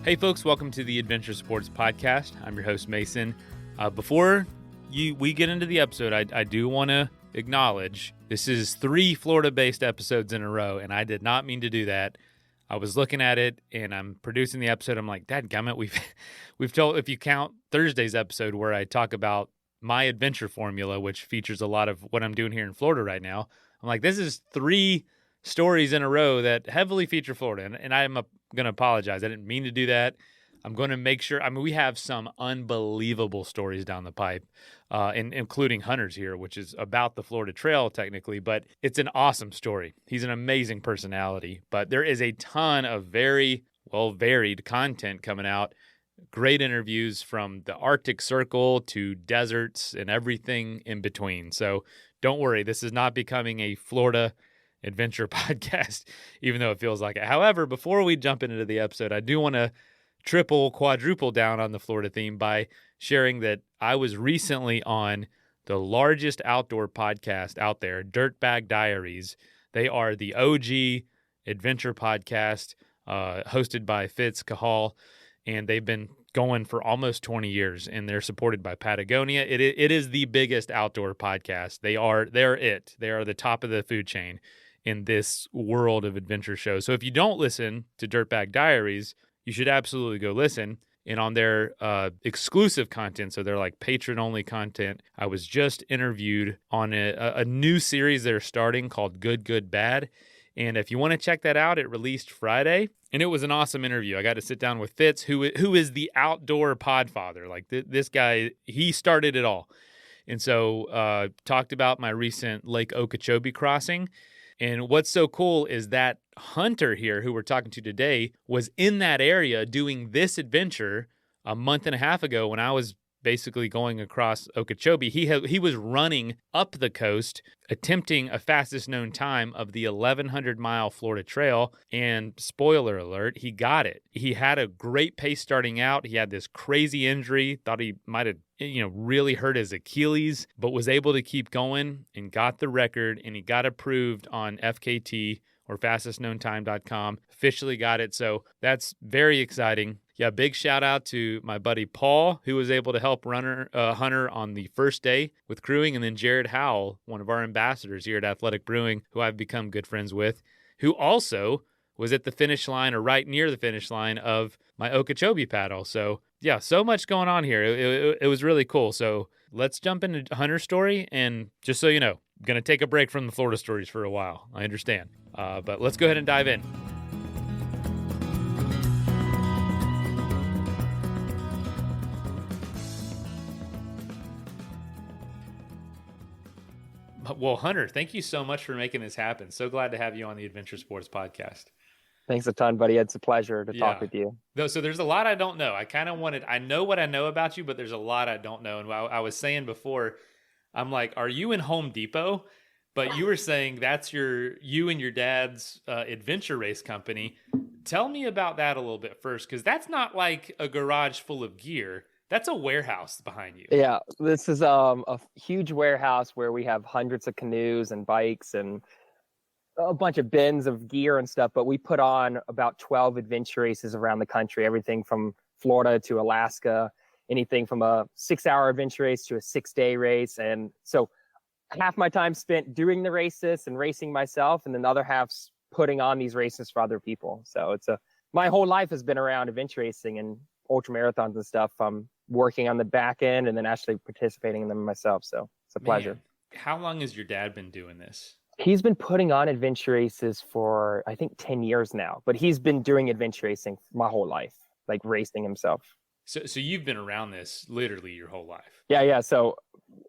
Hey folks, welcome to the Adventure Sports Podcast. I'm your host, Mason. Before we get into the episode, I do want to acknowledge this is 3 Florida-based episodes in a row, and I did not mean to do that. I was looking at it, and I'm producing the episode. I'm like, dadgummit, we've told, if you count Thursday's episode where I talk about my adventure formula, which features a lot of what I'm doing here in Florida right now, I'm like, this is 3 stories in a row that heavily feature Florida, and I'm going to apologize. I didn't mean to do that. I'm going to make sure. I mean, we have some unbelievable stories down the pipe, including Hunter's here, which is about the Florida Trail technically, but it's an awesome story. He's an amazing personality, but there is a ton of very varied content coming out. Great interviews from the Arctic Circle to deserts and everything in between. So don't worry, this is not becoming a Florida adventure podcast, even though it feels like it. However, before we jump into the episode, I do want to quadruple down on the Florida theme by sharing that I was recently on the largest outdoor podcast out there, Dirtbag Diaries. They are the OG adventure podcast, hosted by Fitz Cahal, and they've been going for almost 20 years, and they're supported by Patagonia. It is the biggest outdoor podcast. They are the top of the food chain in this world of adventure shows. So if you don't listen to Dirtbag Diaries, you should absolutely go listen. And on their exclusive content, so they're like patron-only content, I was just interviewed on a new series they're starting called Good, Good, Bad. And if you want to check that out, it released Friday, and it was an awesome interview. I got to sit down with Fitz, who is the outdoor podfather. Like this guy, he started it all. And so talked about my recent Lake Okeechobee crossing. And what's so cool is that Hunter here, who we're talking to today, was in that area doing this adventure a month and a half ago when I was basically going across Okeechobee. He was running up the coast, attempting a fastest known time of the 1,100-mile Florida Trail, and spoiler alert, he got it. He had a great pace starting out. He had this crazy injury, thought he might have really hurt his Achilles, but was able to keep going and got the record, and he got approved on FKT or fastestknowntime.com. Officially got it, so that's very exciting. Yeah, big shout out to my buddy Paul, who was able to help Hunter on the first day with crewing, and then Jared Howell, one of our ambassadors here at Athletic Brewing, who I've become good friends with, who also was at the finish line or right near the finish line of my Okeechobee paddle. So yeah, so much going on here. It was really cool. So let's jump into Hunter's story, and just so you know, I'm going to take a break from the Florida stories for a while. I understand. But let's go ahead and dive in. Well, Hunter, thank you so much for making this happen. So glad to have you on the Adventure Sports Podcast. Thanks a ton, buddy. It's a pleasure to talk with you. So there's a lot I don't know. I know what I know about you, but there's a lot I don't know. And I was saying before, I'm like, are you in Home Depot? But you were saying that's you and your dad's adventure race company. Tell me about that a little bit first, because that's not like a garage full of gear. That's a warehouse behind you. Yeah, this is a huge warehouse where we have hundreds of canoes and bikes and a bunch of bins of gear and stuff. But we put on about 12 adventure races around the country, everything from Florida to Alaska, anything from a 6-hour adventure race to a 6-day race. And so half my time spent doing the races and racing myself, and then the other half's putting on these races for other people. So my whole life has been around adventure racing and ultra marathons and stuff. I'm working on the back end and then actually participating in them myself. So it's a pleasure. How long has your dad been doing this? He's been putting on adventure races for, I think, 10 years now, but he's been doing adventure racing my whole life, like racing himself. So you've been around this literally your whole life. Yeah. So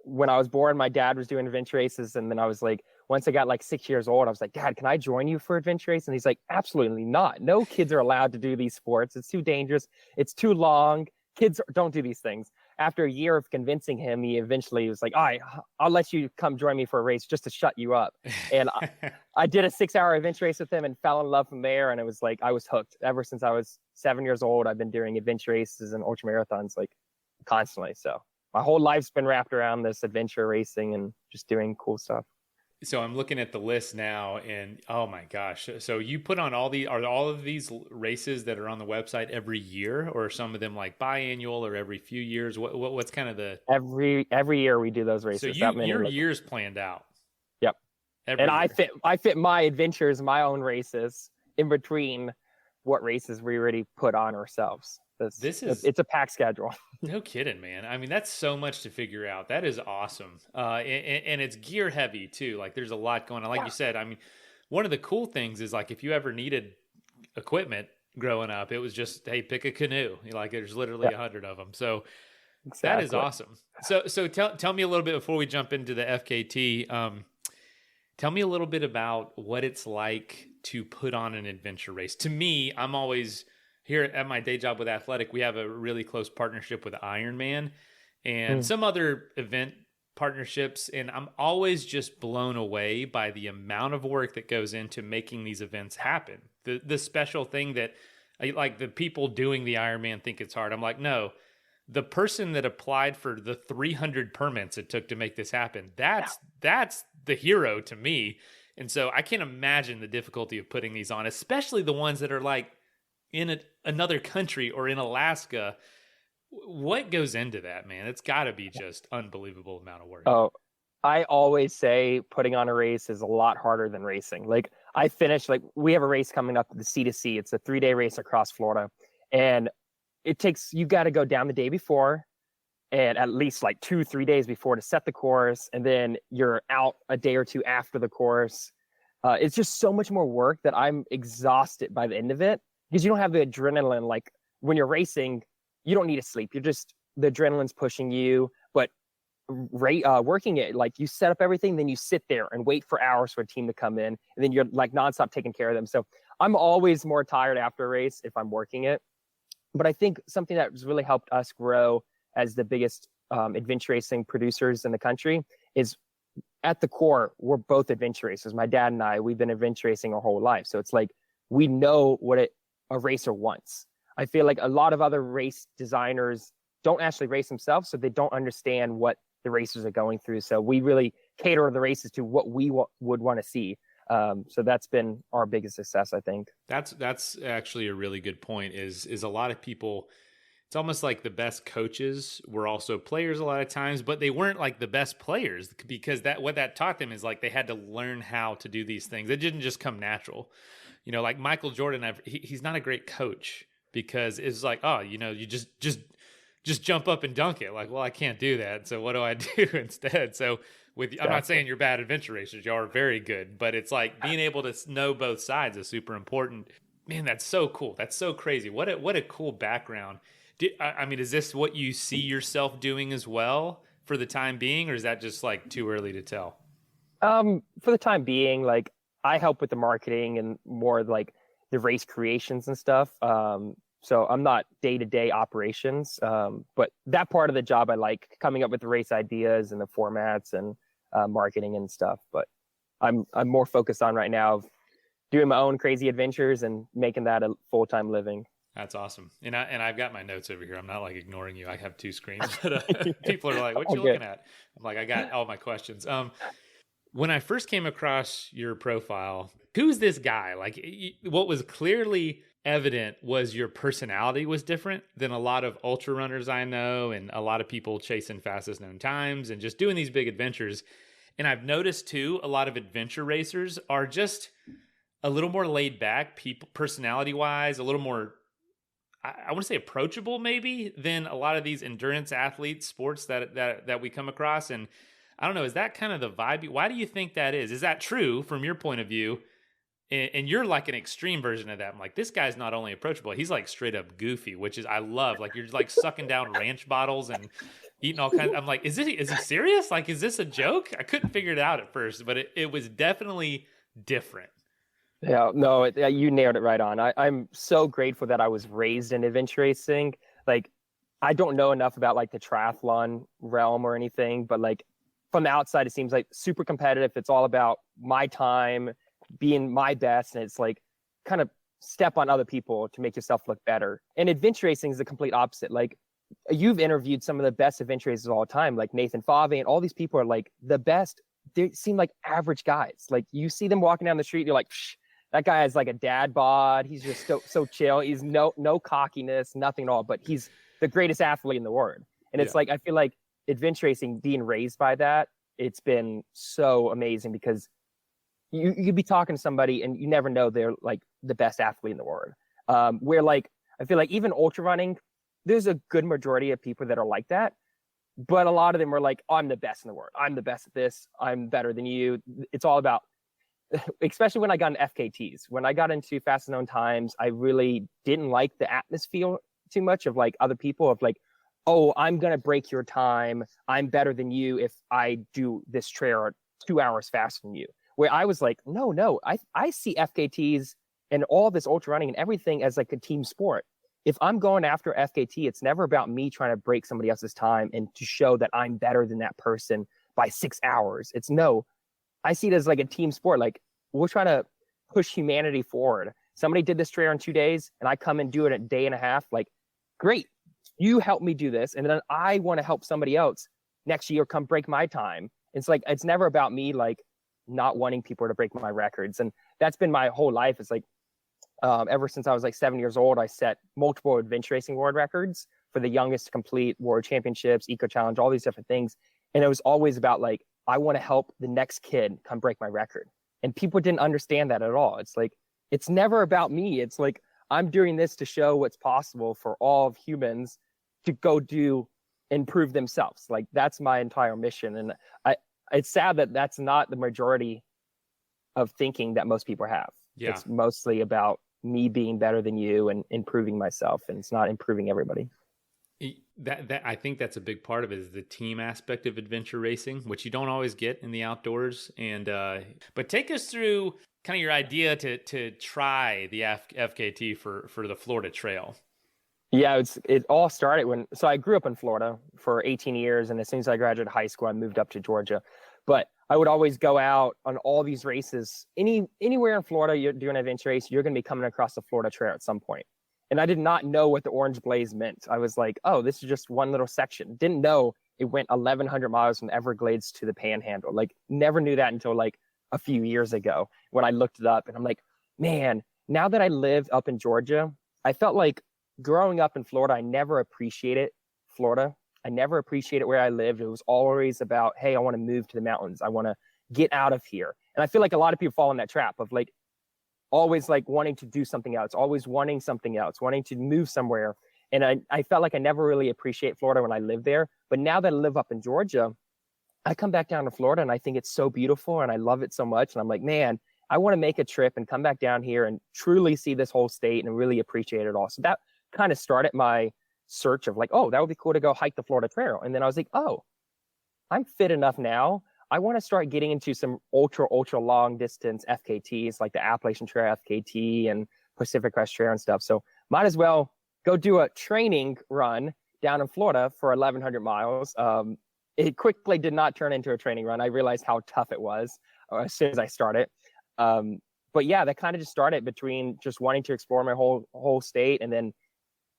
when I was born, my dad was doing adventure races. And then I was like, once I got like 6 years old, I was like, Dad, can I join you for adventure race? And he's like, absolutely not. No kids are allowed to do these sports. It's too dangerous. It's too long. Kids don't do these things. After a year of convincing him, he eventually was like, all right, I'll let you come join me for a race just to shut you up. And I did a 6-hour adventure race with him and fell in love from there. And it was like, I was hooked. Ever since I was 7 years old, I've been doing adventure races and ultra marathons like constantly. So my whole life's been wrapped around this adventure racing and just doing cool stuff. So I'm looking at the list now, and oh my gosh! So you put on are all of these races that are on the website every year, or are some of them like biannual or every few years? What's kind of the Every year we do those so races. you That many. your Like, years planned out yep. And every I year. fit my adventures, my own races in between what races we already put on ourselves. This is It's a packed schedule. no kidding, man. I mean, that's so much to figure out. That is awesome. And it's gear heavy too. Like there's a lot going on. Like Yeah, you said, I mean, one of the cool things is like if you ever needed equipment growing up, it was just, hey, pick a canoe. Like there's literally yeah, 100 of them. So that is exactly. awesome. So tell me a little bit before we jump into the FKT. Tell me a little bit about what it's like to put on an adventure race. To me, I'm always here at my day job with Athletic. We have a really close partnership with Ironman and Mm. some other event partnerships. And I'm always just blown away by the amount of work that goes into making these events happen. The special thing that like the people doing the Ironman think it's hard. I'm like, no, the person that applied for the 300 permits it took to make this happen, that's the hero to me. And so I can't imagine the difficulty of putting these on, especially the ones that are like in another country or in Alaska. What goes into that, man? It's got to be just unbelievable amount of work. Oh, I always say putting on a race is a lot harder than racing. Like I finished, like we have a race coming up, the C2C. It's a 3-day race across Florida. And you got to go down the day before and at least like 2-3 days before to set the course. And then you're out a day or two after the course. It's just so much more work that I'm exhausted by the end of it because you don't have the adrenaline. Like when you're racing, you don't need to sleep. The adrenaline's pushing you, but working it, like you set up everything, then you sit there and wait for hours for a team to come in. And then you're like nonstop taking care of them. So I'm always more tired after a race if I'm working it. But I think something that has really helped us grow as the biggest adventure racing producers in the country is at the core, we're both adventure racers. My dad and I, we've been adventure racing our whole life. So it's like we know what a racer wants. I feel like a lot of other race designers don't actually race themselves, so they don't understand what the racers are going through. So we really cater the races to what we would want to see. So that's been our biggest success, I think. That's actually a really good point. Is a lot of people. It's almost like the best coaches were also players a lot of times, but they weren't like the best players because what that taught them is like they had to learn how to do these things. It didn't just come natural. You know, like Michael Jordan, he's not a great coach because it's like, oh, you know, you just jump up and dunk it. Like, well, I can't do that. So what do I do instead? So I'm not saying you're bad adventure racers. You are very good, but it's like being able to know both sides is super important. Man, that's so cool. That's so crazy. What a cool background. I mean, is this what you see yourself doing as well for the time being, or is that just like too early to tell? For the time being, like I help with the marketing and more like the race creations and stuff. So I'm not day-to-day operations, but that part of the job I like, coming up with the race ideas and the formats and marketing and stuff. But I'm more focused on right now doing my own crazy adventures and making that a full-time living. That's awesome. And I've got my notes over here. I'm not like ignoring you. I have two screens, but people are like, what you looking at? I'm like, I got all my questions. When I first came across your profile, who's this guy? Like what was clearly evident was your personality was different than a lot of ultra runners I know and a lot of people chasing fastest known times and just doing these big adventures. And I've noticed too, a lot of adventure racers are just a little more laid back, people personality wise, a little more, I want to say approachable maybe than a lot of these endurance athletes sports that we come across. And I don't know, is that kind of the vibe? Why do you think that is? Is that true from your point of view? And you're like an extreme version of that. I'm like, this guy's not only approachable, he's like straight up goofy, which is I love. Like you're like sucking down ranch bottles and eating all kinds. I'm like, is he serious? Like, is this a joke? I couldn't figure it out at first, but it was definitely different. Yeah, no, you nailed it right on. I'm so grateful that I was raised in adventure racing. Like, I don't know enough about like the triathlon realm or anything, but like from the outside, it seems like super competitive. It's all about my time, being my best, and it's like kind of step on other people to make yourself look better. And adventure racing is the complete opposite. Like you've interviewed some of the best adventure racers of all time, like Nathan Fave, and all these people are like the best they seem like average guys. Like you see them walking down the street, you're like, psh, that guy has like a dad bod. He's just so chill. He's no cockiness, nothing at all. But he's the greatest athlete in the world. And it's like I feel like adventure racing, being raised by that, it's been so amazing because you could be talking to somebody and you never know they're like the best athlete in the world. Where like I feel like even ultra running, there's a good majority of people that are like that. But a lot of them are like, oh, I'm the best in the world. I'm the best at this. I'm better than you. It's all about, especially when I got into FKTs. When I got into fastest known times, I really didn't like the atmosphere too much of like other people of like, oh, I'm going to break your time. I'm better than you if I do this trail 2 hours faster than you. Where I was like, no, I see FKTs and all this ultra running and everything as like a team sport. If I'm going after FKT, it's never about me trying to break somebody else's time and to show that I'm better than that person by 6 hours. It's no, I see it as like a team sport. Like we're trying to push humanity forward. Somebody did this trail in 2 days and I come and do it a day and a half. Like, great, you help me do this. And then I want to help somebody else next year come break my time. It's like, it's never about me, like not wanting people to break my records. And that's been my whole life. It's like, ever since I was like 7 years old, I set multiple adventure racing world records for the youngest to complete world championships, eco challenge, all these different things. And it was always about like, I want to help the next kid come break my record. And people didn't understand that at all. It's like, it's never about me. It's like, I'm doing this to show what's possible for all of humans to go do and prove themselves. Like that's my entire mission. And it's sad that that's not the majority of thinking that most people have. Yeah. It's mostly about me being better than you and improving myself, and it's not improving everybody. That I think that's a big part of it, is the team aspect of adventure racing, which you don't always get in the outdoors. And but take us through kind of your idea to try the FKT for the Florida Trail. Yeah, it all started so I grew up in Florida for 18 years, and as soon as I graduated high school, I moved up to Georgia. But I would always go out on all these races. Anywhere in Florida, you're doing an adventure race, you're going to be coming across the Florida Trail at some point. And I did not know what the orange blaze meant. I was like, oh, this is just one little section. Didn't know it went 1,100 miles from Everglades to the Panhandle. Like, never knew that until like a few years ago when I looked it up. And I'm like, man, now that I live up in Georgia, I felt like growing up in Florida, I never appreciated Florida. I never appreciated where I lived. It was always about, hey, I want to move to the mountains. I want to get out of here. And I feel like a lot of people fall in that trap of like always like wanting to do something else, always wanting something else, wanting to move somewhere. And I felt like I never really appreciate Florida when I lived there. But now that I live up in Georgia, I come back down to Florida and I think it's so beautiful and I love it so much. And I'm like, man, I want to make a trip and come back down here and truly see this whole state and really appreciate it all. So that kind of started my search of like, oh, that would be cool to go hike the Florida Trail. And then I was like, oh, I'm fit enough now. I want to start getting into some ultra long distance FKTs like the Appalachian Trail FKT and Pacific Crest Trail and stuff. So might as well go do a training run down in Florida for 1,100 miles. It quickly did not turn into a training run. I realized how tough it was as soon as I started. But yeah, that kind of just started between just wanting to explore my whole state, and then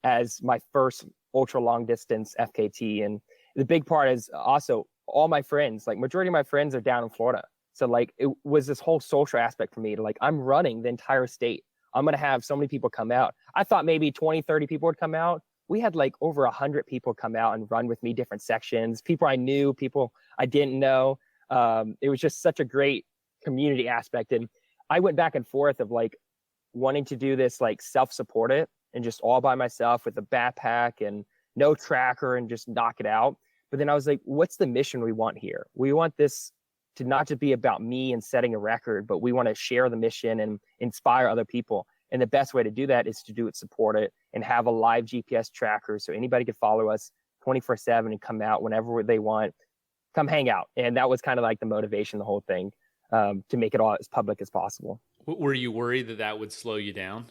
as my first ultra long distance FKT. And the big part is also all my friends, like majority of my friends are down in Florida. So like it was this whole social aspect for me to like, I'm running the entire state. I'm going to have so many people come out. I thought maybe 20, 30 people would come out. We had like over 100 people come out and run with me different sections, people I knew, people I didn't know. It was just such a great community aspect. And I went back and forth of like wanting to do this, like self-support it and just all by myself with a backpack and no tracker and just knock it out. But then I was like, what's the mission we want here? We want this to not just be about me and setting a record, but we want to share the mission and inspire other people. And the best way to do that is to do it, support it, and have a live GPS tracker so anybody could follow us 24/7 and come out whenever they want, come hang out. And that was kind of like the motivation, the whole thing, to make it all as public as possible. Were you worried that that would slow you down?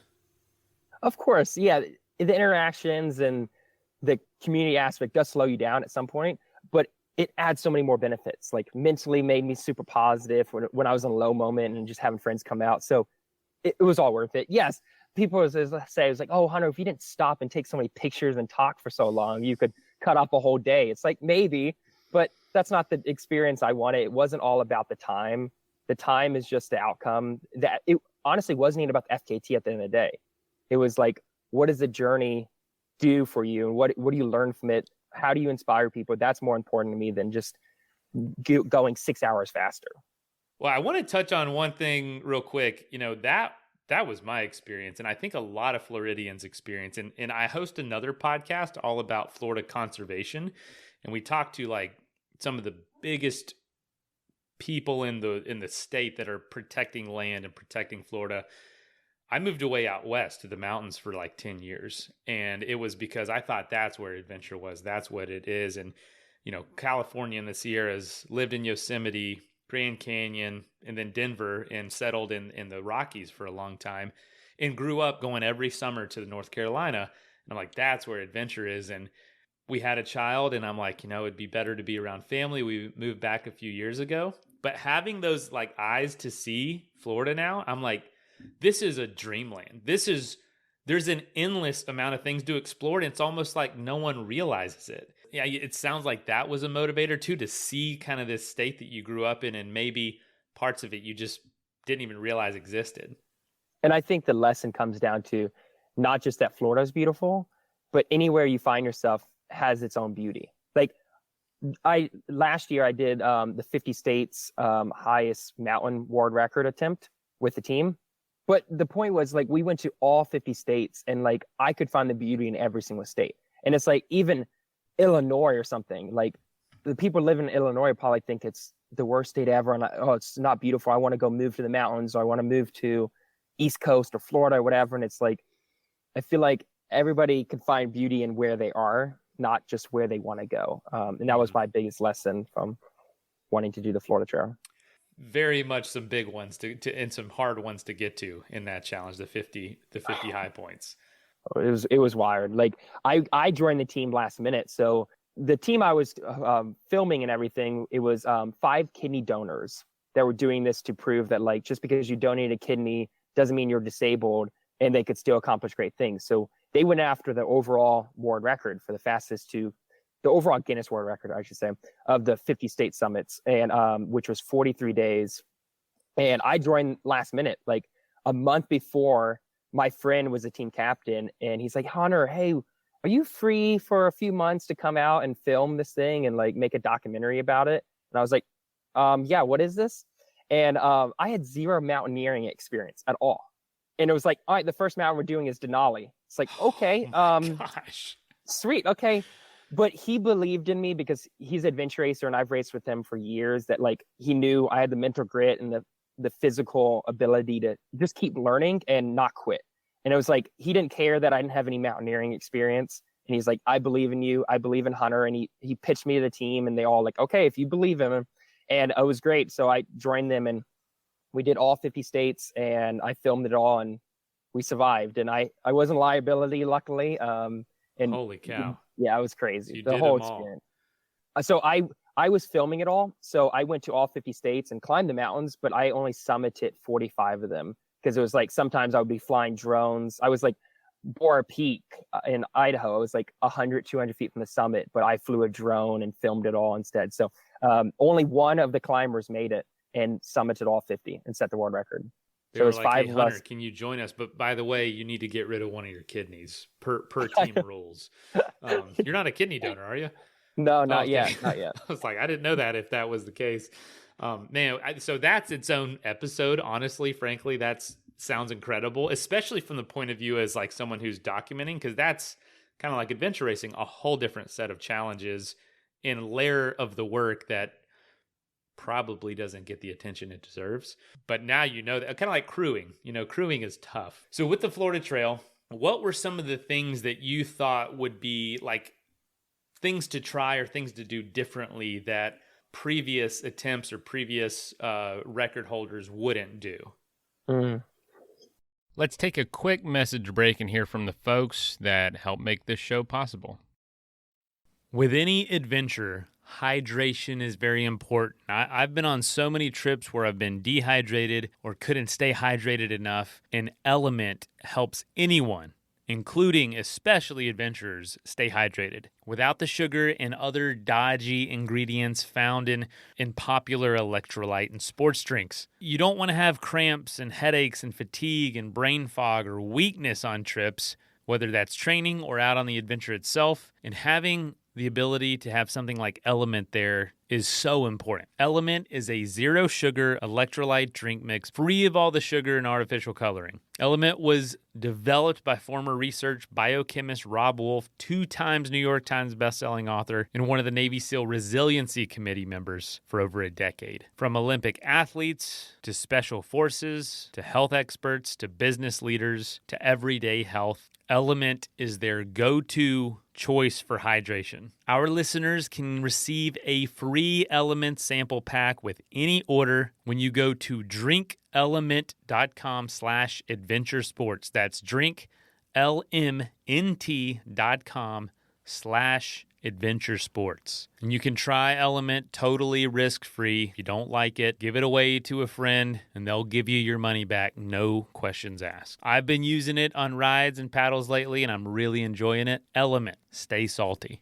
Of course, yeah. The interactions and the community aspect does slow you down at some point, but it adds so many more benefits. Like mentally made me super positive when I was in a low moment and just having friends come out. So it was all worth it. Yes, people say, it was like, oh, Hunter, if you didn't stop and take so many pictures and talk for so long, you could cut off a whole day. It's like, maybe, but that's not the experience I wanted. It wasn't all about the time. The time is just the outcome. That it honestly wasn't even about the FKT at the end of the day. It was like, what does the journey do for you? And what do you learn from it? How do you inspire people? That's more important to me than just going 6 hours faster. Well, I want to touch on one thing real quick. That was my experience, and I think a lot of Floridians experience. And I host another podcast all about Florida conservation, and we talk to like some of the biggest people in the state that are protecting land and protecting Florida. I moved away out west to the mountains for like 10 years, and it was because I thought that's where adventure was. That's what it is. And California and the Sierras, lived in Yosemite, Grand Canyon, and then Denver, and settled in the Rockies for a long time, and grew up going every summer to North Carolina. And I'm like, that's where adventure is. And we had a child, and I'm like, it'd be better to be around family. We moved back a few years ago, but having those like eyes to see Florida now, I'm like, this is a dreamland. There's an endless amount of things to explore, and it's almost like no one realizes it. Yeah, it sounds like that was a motivator too, to see kind of this state that you grew up in, and maybe parts of it you just didn't even realize existed. And I think the lesson comes down to not just that Florida is beautiful, but anywhere you find yourself has its own beauty. Like last year I did the 50 states highest mountain world record attempt with the team. But the point was, like, we went to all 50 states, and like I could find the beauty in every single state. And it's like even Illinois or something, like the people living in Illinois probably think it's the worst state ever, and it's not beautiful. I want to go move to the mountains, or I want to move to East Coast or Florida or whatever. And it's like, I feel like everybody can find beauty in where they are, not just where they want to go. And that was my biggest lesson from wanting to do the Florida Trail. Very much some big ones to and some hard ones to get to in that challenge, the 50 high points. It was wired. Like I joined the team last minute. So the team I was filming and everything, it was 5 kidney donors that were doing this to prove that, like, just because you donate a kidney doesn't mean you're disabled, and they could still accomplish great things. So they went after the overall world record for the overall Guinness World Record, I should say, of the 50 state summits, and which was 43 days. And I joined last minute, like a month before. My friend was a team captain, and he's like, Hunter, hey, are you free for a few months to come out and film this thing and like make a documentary about it? And I was like, yeah, what is this? And I had zero mountaineering experience at all. And it was like, all right, the first mountain we're doing is Denali. It's like, okay, gosh, sweet, okay. But he believed in me because he's an adventure racer, and I've raced with him for years. That like he knew I had the mental grit and the physical ability to just keep learning and not quit. And it was like he didn't care that I didn't have any mountaineering experience. And he's like, I believe in you. I believe in Hunter. And he pitched me to the team, and they all like, okay, if you believe in him. And it was great. So I joined them, and we did all 50 states, and I filmed it all, and we survived. And I wasn't a liability, luckily. And holy cow. Yeah, it was crazy. You the did whole them all. experience. So I was filming it all. So I went to all 50 states and climbed the mountains, but I only summited 45 of them because it was like sometimes I would be flying drones. I was like Bora Peak in Idaho. I was like 100, 200 feet from the summit, but I flew a drone and filmed it all instead. So only one of the climbers made it and summited all 50 and set the world record. They so were it was like, 5 hey, of Hunter, us. can you join us? But by the way, you need to get rid of one of your kidneys per team rules. You're not a kidney donor, are you? No, not okay. yet. Not yet. I was like, I didn't know that if that was the case. Man, so that's its own episode. Honestly, frankly, sounds incredible, especially from the point of view as like someone who's documenting, because that's kind of like adventure racing, a whole different set of challenges and layer of the work that probably doesn't get the attention it deserves. But now you know that, kind of like crewing. Crewing is tough. So with the Florida Trail, what were some of the things that you thought would be like things to try or things to do differently that previous attempts or previous record holders wouldn't do? Let's take a quick message break and hear from the folks that help make this show possible. With any adventure, hydration is very important. I've been on so many trips where I've been dehydrated or couldn't stay hydrated enough. An element helps anyone, including especially adventurers, stay hydrated. Without the sugar and other dodgy ingredients found in popular electrolyte and sports drinks. You don't want to have cramps and headaches and fatigue and brain fog or weakness on trips, whether that's training or out on the adventure itself. And having the ability to have something like Element there is so important. Element is a zero sugar electrolyte drink mix free of all the sugar and artificial coloring. Element was developed by former research biochemist Rob Wolf, 2 times New York Times bestselling author and one of the Navy SEAL Resiliency Committee members for over a decade. From Olympic athletes to special forces to health experts to business leaders to everyday health, Element is their go-to choice for hydration. Our listeners can receive a free Element sample pack with any order when you go to drinkelement.com/adventuresports. That's drinklmnt.com/adventuresports. And you can try Element totally risk-free. If you don't like it, give it away to a friend and they'll give you your money back, no questions asked. I've been using it on rides and paddles lately and I'm really enjoying it. Element, stay salty.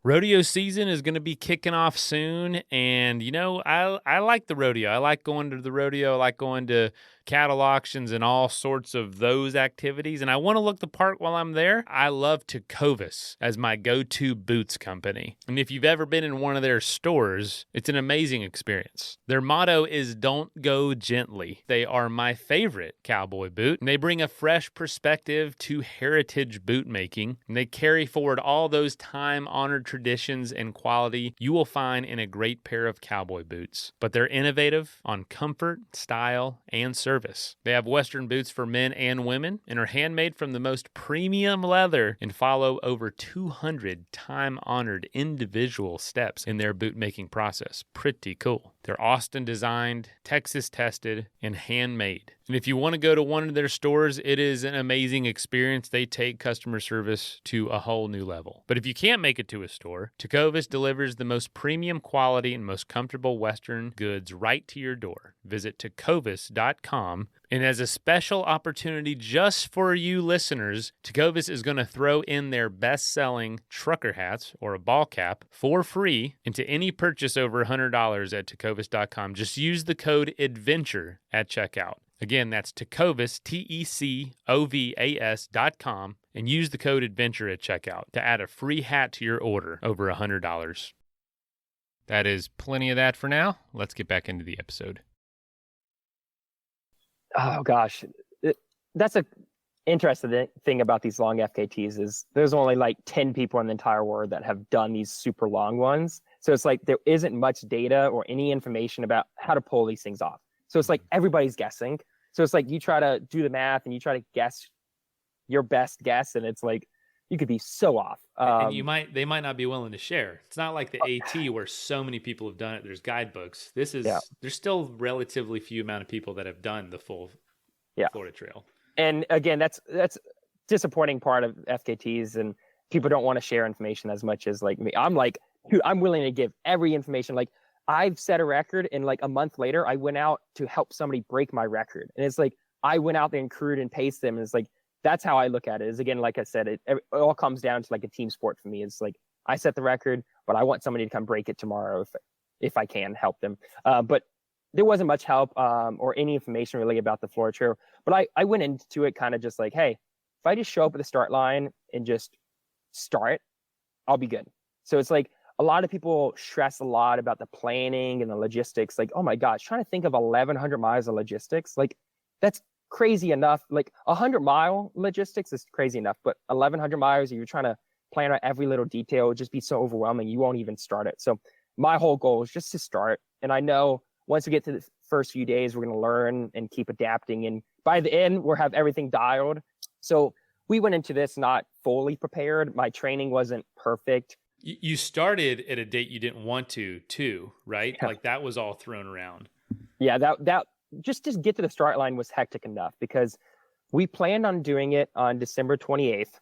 Rodeo season is going to be kicking off soon, and I like the rodeo. I like going to the rodeo. I like going to cattle auctions and all sorts of those activities, and I want to look the part while I'm there. I love Tecovas as my go-to boots company, and if you've ever been in one of their stores, it's an amazing experience. Their motto is "Don't go gently." They are my favorite cowboy boot, and they bring a fresh perspective to heritage boot making, and they carry forward all those time-honored traditions and quality you will find in a great pair of cowboy boots. But they're innovative on comfort, style, and service. They have Western boots for men and women and are handmade from the most premium leather and follow over 200 time-honored individual steps in their boot making process. Pretty cool. They're Austin designed, Texas tested, and handmade. And if you want to go to one of their stores, it is an amazing experience. They take customer service to a whole new level. But if you can't make it to a store, Tecovas delivers the most premium quality and most comfortable Western goods right to your door. Visit tecovas.com. And as a special opportunity just for you listeners, Tecovas is going to throw in their best-selling trucker hats or a ball cap for free into any purchase over $100 at tecovas.com. Just use the code ADVENTURE at checkout. Again, that's Tecovas, TECOVAS.com, and use the code ADVENTURE at checkout to add a free hat to your order over $100. That is plenty of that for now. Let's get back into the episode. Oh gosh, that's a interesting thing about these long FKTs is there's only like 10 people in the entire world that have done these super long ones. So it's like there isn't much data or any information about how to pull these things off. So it's like everybody's guessing. So it's like you try to do the math and you try to guess your best guess, and it's like you could be so off. And they might not be willing to share. It's not like the AT where so many people have done it. There's guidebooks. There's still relatively few amount of people that have done the full Florida Trail. And again, that's disappointing part of FKTs, and people don't want to share information as much as like me. I'm like, dude, I'm willing to give every information. Like I've set a record, and like a month later, I went out to help somebody break my record, and it's like I went out there and crewed and paced them, and it's like. That's how I look at it. Is again, like I said, it all comes down to like a team sport for me. It's like I set the record, but I want somebody to come break it tomorrow if I can help them. But there wasn't much help or any information really about the Florida Trail. But I went into it kind of just like, hey, if I just show up at the start line and just start, I'll be good. So it's like a lot of people stress a lot about the planning and the logistics. Like, oh my gosh, trying to think of 1,100 miles of logistics, like that's crazy enough. Like 100-mile logistics is crazy enough, but 1,100 miles, you're trying to plan out every little detail, would just be so overwhelming. You won't even start it. So my whole goal is just to start. And I know once we get to the first few days, we're going to learn and keep adapting. And by the end, we'll have everything dialed. So we went into this not fully prepared. My training wasn't perfect. You started at a date you didn't want to, too, right? Yeah. Like that was all thrown around. Yeah, that just to get to the start line was hectic enough because we planned on doing it on December 28th.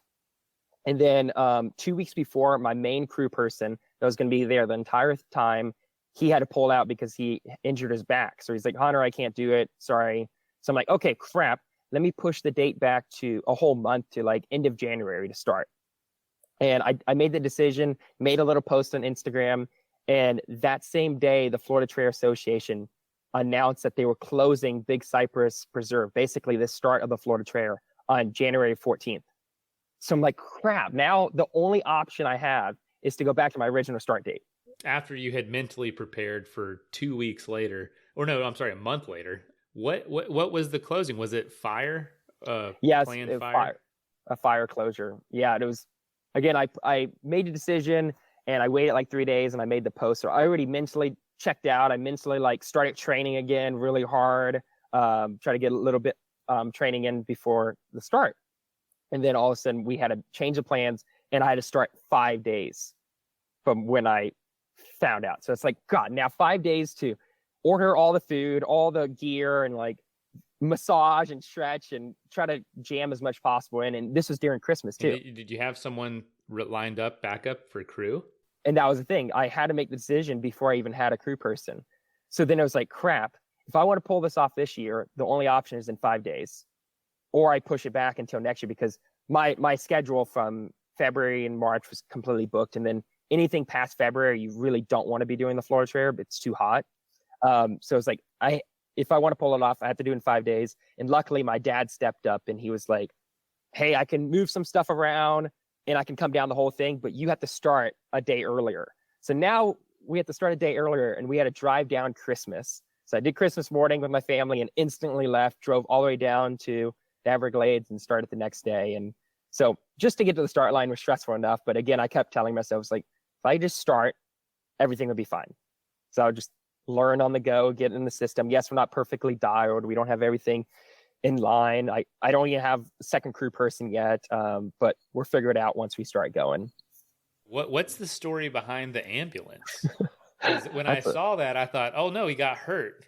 And then 2 weeks before, my main crew person that was going to be there the entire time, he had to pull out because he injured his back. So he's like, Hunter, I can't do it. Sorry. So I'm like, okay, crap. let me push the date back to a whole month to like end of January to start. And I made the decision, made a little post on Instagram. And that same day, the Florida Trail Association announced that they were closing Big Cypress Preserve, basically the start of the Florida Trail, on January 14th. So I'm like, crap, now the only option I have is to go back to my original start date. After you had mentally prepared for 2 weeks later, or no, I'm sorry, a month later, what was the closing? Was it fire? Yes, planned fire? A fire closure. Yeah, it was, again, I made a decision and I waited like 3 days and I made the post. So I already mentally checked out. I mentally like started training again really hard, try to get a little bit training in before the start. And then all of a sudden we had a change of plans and I had to start 5 days from when I found out. So it's like, God, now 5 days to order all the food, all the gear, and like massage and stretch and try to jam as much possible in. And this was during Christmas too. Did you have someone lined up, backup for crew? And that was the thing. I had to make the decision before I even had a crew person. So then it was like, crap, if I want to pull this off this year, the only option is in 5 days. Or I push it back until next year, because my schedule from February and March was completely booked. And then anything past February, you really don't want to be doing the Florida Trail. It's too hot. So it's like, if I want to pull it off, I have to do it in 5 days. And luckily my dad stepped up and he was like, hey, I can move some stuff around and I can come down the whole thing, but you have to start a day earlier. So now we have to start a day earlier and we had to drive down Christmas. So I did Christmas morning with my family and instantly left, drove all the way down to the Everglades and started the next day. And so just to get to the start line was stressful enough. But again, I kept telling myself, it's like, if I just start, everything will be fine. So I would just learn on the go, get in the system. Yes, we're not perfectly dialed. We don't have everything in line. I don't even have a second crew person yet, but we'll figure it out once we start going. What's the story behind the ambulance? When I saw that, I thought, oh no, he got hurt.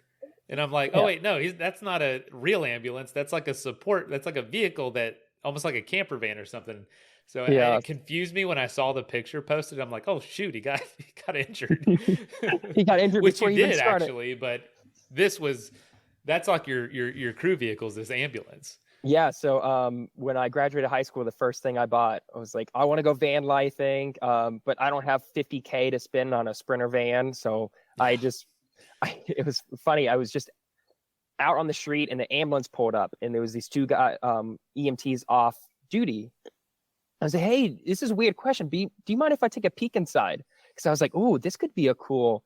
And I'm like, oh wait, no, that's not a real ambulance. That's like a support. That's like a vehicle that almost like a camper van or something. So it confused me when I saw the picture posted. I'm like, oh shoot, he got injured. He got injured, which before you he even did started. actually, but that's like your crew vehicles, this ambulance. Yeah. So when I graduated high school, the first thing I bought, I was like, I want to go van lifing, but I don't have $50K to spend on a Sprinter van. So it was funny. I was just out on the street and the ambulance pulled up and there was these two guys, EMTs off duty. I was like, hey, this is a weird question. Do you mind if I take a peek inside? Because I was like, oh, this could be a cool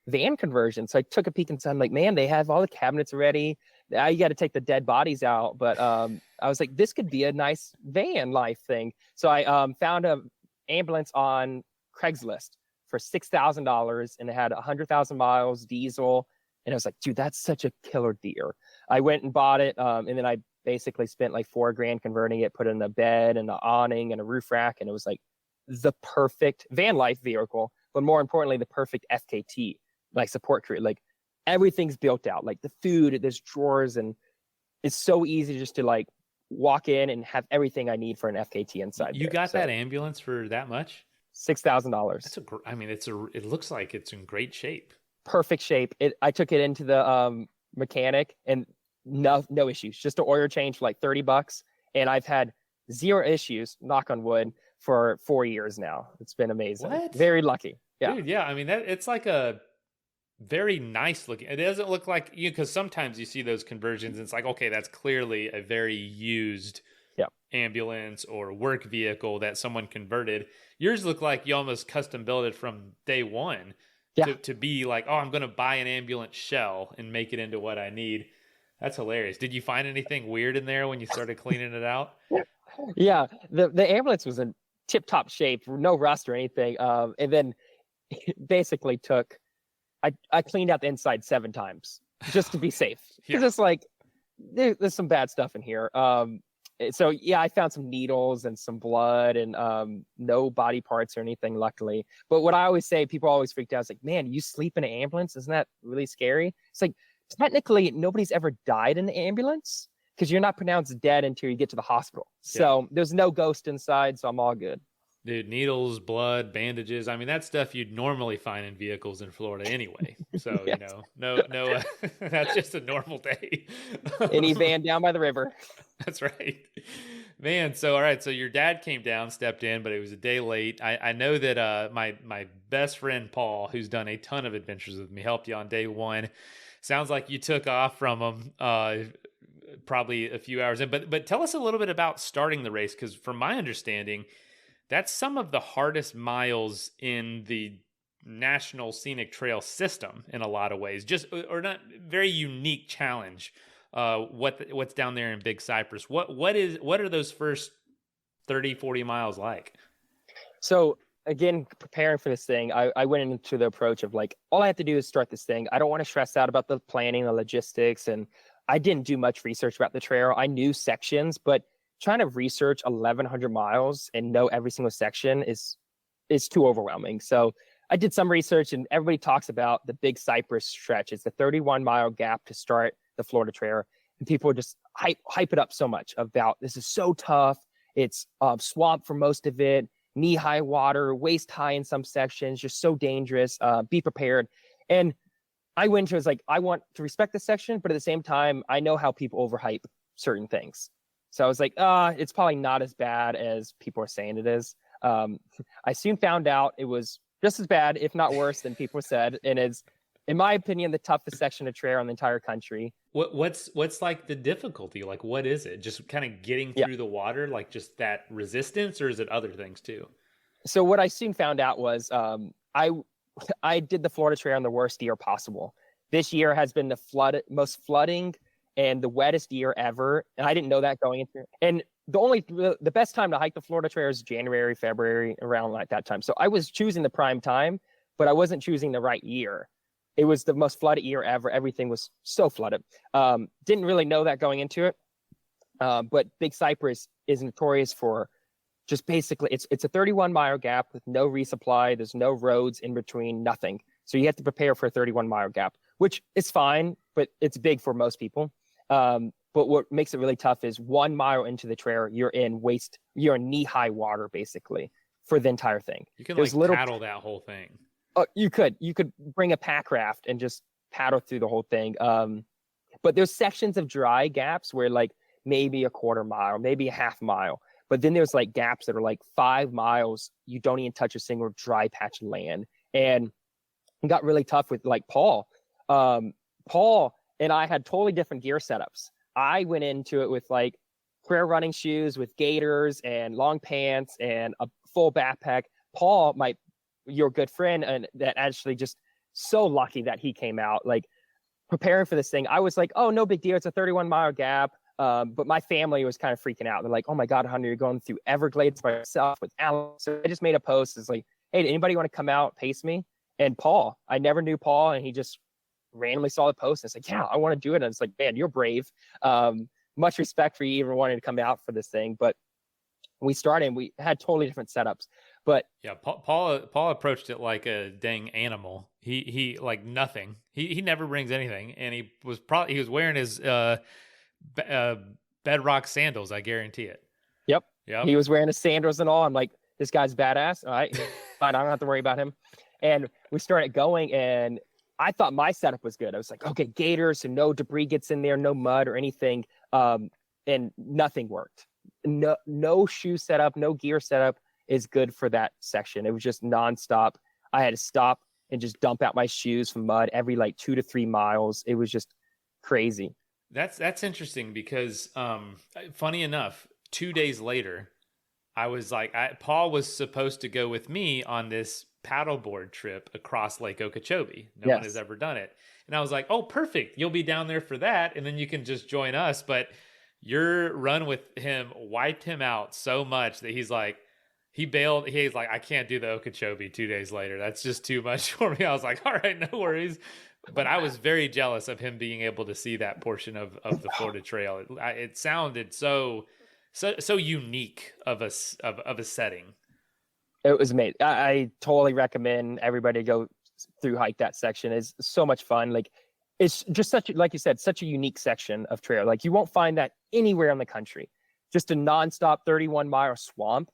van conversion. So I took a peek inside. I'm like, man, they have all the cabinets ready. Now you got to take the dead bodies out. But I was like, this could be a nice van life thing. So I found an ambulance on Craigslist for $6,000 and it had 100,000 miles, diesel. And I was like, dude, that's such a killer deal. I went and bought it. And then I basically spent like $4,000 converting it, put in a bed and an awning and a roof rack. And it was like the perfect van life vehicle, but more importantly, the perfect FKT, like support crew. Like everything's built out, like the food, there's drawers, and it's so easy just to like walk in and have everything I need for an FKT inside. You got that ambulance for that much? $6,000. It looks like it's in great shape. Perfect shape. I took it into the mechanic and no issues. Just an oil change for like $30, and I've had zero issues, knock on wood, for 4 years now. It's been amazing. What? Very lucky. Yeah. Dude, yeah. I mean, it's like a very nice looking. It doesn't look like because sometimes you see those conversions and it's like, okay, that's clearly a very used ambulance or work vehicle that someone converted. Yours look like you almost custom built it from day one to be like, oh, I'm going to buy an ambulance shell and make it into what I need. That's hilarious. Did you find anything weird in there when you started cleaning it out? Yeah, the ambulance was in tip-top shape, no rust or anything. And then basically I cleaned out the inside 7 times just to be safe. Because it's like, there's some bad stuff in here. So yeah, I found some needles and some blood and no body parts or anything, luckily. But what I always say, people always freaked out. It's like, man, you sleep in an ambulance? Isn't that really scary? It's like, technically, nobody's ever died in the ambulance because you're not pronounced dead until you get to the hospital. So there's no ghost inside, so I'm all good. Dude, needles, blood, bandages. I mean, that's stuff you'd normally find in vehicles in Florida anyway. So, Yes. no, that's just a normal day. Any van down by the river. That's right. Man, so all right, so your dad came down, stepped in, but it was a day late. I know that my best friend Paul, who's done a ton of adventures with me, helped you on day one. Sounds like you took off from him probably a few hours in. But tell us a little bit about starting the race, because from my understanding, that's some of the hardest miles in the National Scenic Trail system in a lot of ways. Just or not very unique challenge. What's down there in Big Cypress? What are those first 30, 40 miles like? So again, preparing for this thing, I went into the approach of like, all I have to do is start this thing. I don't want to stress out about the planning, the logistics, and I didn't do much research about the trail. I knew sections, but trying to research 1,100 miles and know every single section is too overwhelming. So I did some research, and everybody talks about the Big Cypress stretch. It's a 31-mile gap to start the Florida Trail, and people just hype it up so much about this is so tough. It's swamp for most of it, knee-high water, waist-high in some sections, just so dangerous. Be prepared. And I went to it was like, I want to respect the section, but at the same time, I know how people overhype certain things. So I was like, it's probably not as bad as people are saying it is. I soon found out it was just as bad, if not worse, than people said. And it's, in my opinion, the toughest section of trail in the entire country. What's like the difficulty? Like, what is it? Just kind of getting through the water, like just that resistance, or is it other things too? So what I soon found out was I did the Florida Trail in the worst year possible. This year has been the most flooding and the wettest year ever. And I didn't know that going into it. And the best time to hike the Florida Trail is January, February, around like that time. So I was choosing the prime time, but I wasn't choosing the right year. It was the most flooded year ever. Everything was so flooded. Didn't really know that going into it. But Big Cypress is notorious for just basically, it's a 31-mile gap with no resupply. There's no roads in between, nothing. So you have to prepare for a 31-mile gap, which is fine, but it's big for most people. But what makes it really tough is 1 mile into the trail, you're in knee-high water basically for the entire thing. You can paddle that whole thing. You could bring a pack raft and just paddle through the whole thing. But there's sections of dry gaps where like maybe a quarter mile, maybe a half mile. But then there's like gaps that are like 5 miles. You don't even touch a single dry patch of land. And it got really tough with like Paul. Paul and I had totally different gear setups. I went into it with like trail running shoes with gaiters and long pants and a full backpack. Paul, your good friend, and that actually just so lucky that he came out like preparing for this thing. I was like, oh, no big deal. It's a 31-mile gap. But my family was kind of freaking out. They're like, oh my God, Hunter, you're going through Everglades by yourself with Alex. So I just made a post. It's like, hey, did anybody want to come out, pace me? And Paul, I never knew Paul, and he just randomly saw the post and it's like, yeah, I want to do it. And it's like, man, you're brave. Much respect for you even wanting to come out for this thing. But we started, we had totally different setups. But yeah, Paul approached it like a dang animal. He like nothing. He never brings anything, and he was wearing his bedrock sandals. I guarantee it. Yep. He was wearing his sandals and all. I'm like, this guy's badass. All right, fine. I don't have to worry about him. And we started going, and I thought my setup was good. I was like, okay, gaiters, so no debris gets in there, no mud or anything. And nothing worked. No shoe setup, no gear setup is good for that section. It was just nonstop. I had to stop and just dump out my shoes from mud every like 2 to 3 miles. It was just crazy. That's interesting because funny enough, 2 days later, I was like, Paul was supposed to go with me on this paddleboard trip across Lake Okeechobee. No one has ever done it. And I was like, oh, perfect. You'll be down there for that. And then you can just join us. But your run with him wiped him out so much that he's like, he bailed. He's like, I can't do the Okeechobee 2 days later. That's just too much for me. I was like, all right, no worries. But I was very jealous of him being able to see that portion of the Florida Trail. It sounded so unique of a setting. It was amazing. I totally recommend everybody go through hike that section. It's so much fun. Like it's just like you said, such a unique section of trail. Like you won't find that anywhere in the country. Just a nonstop 31-mile swamp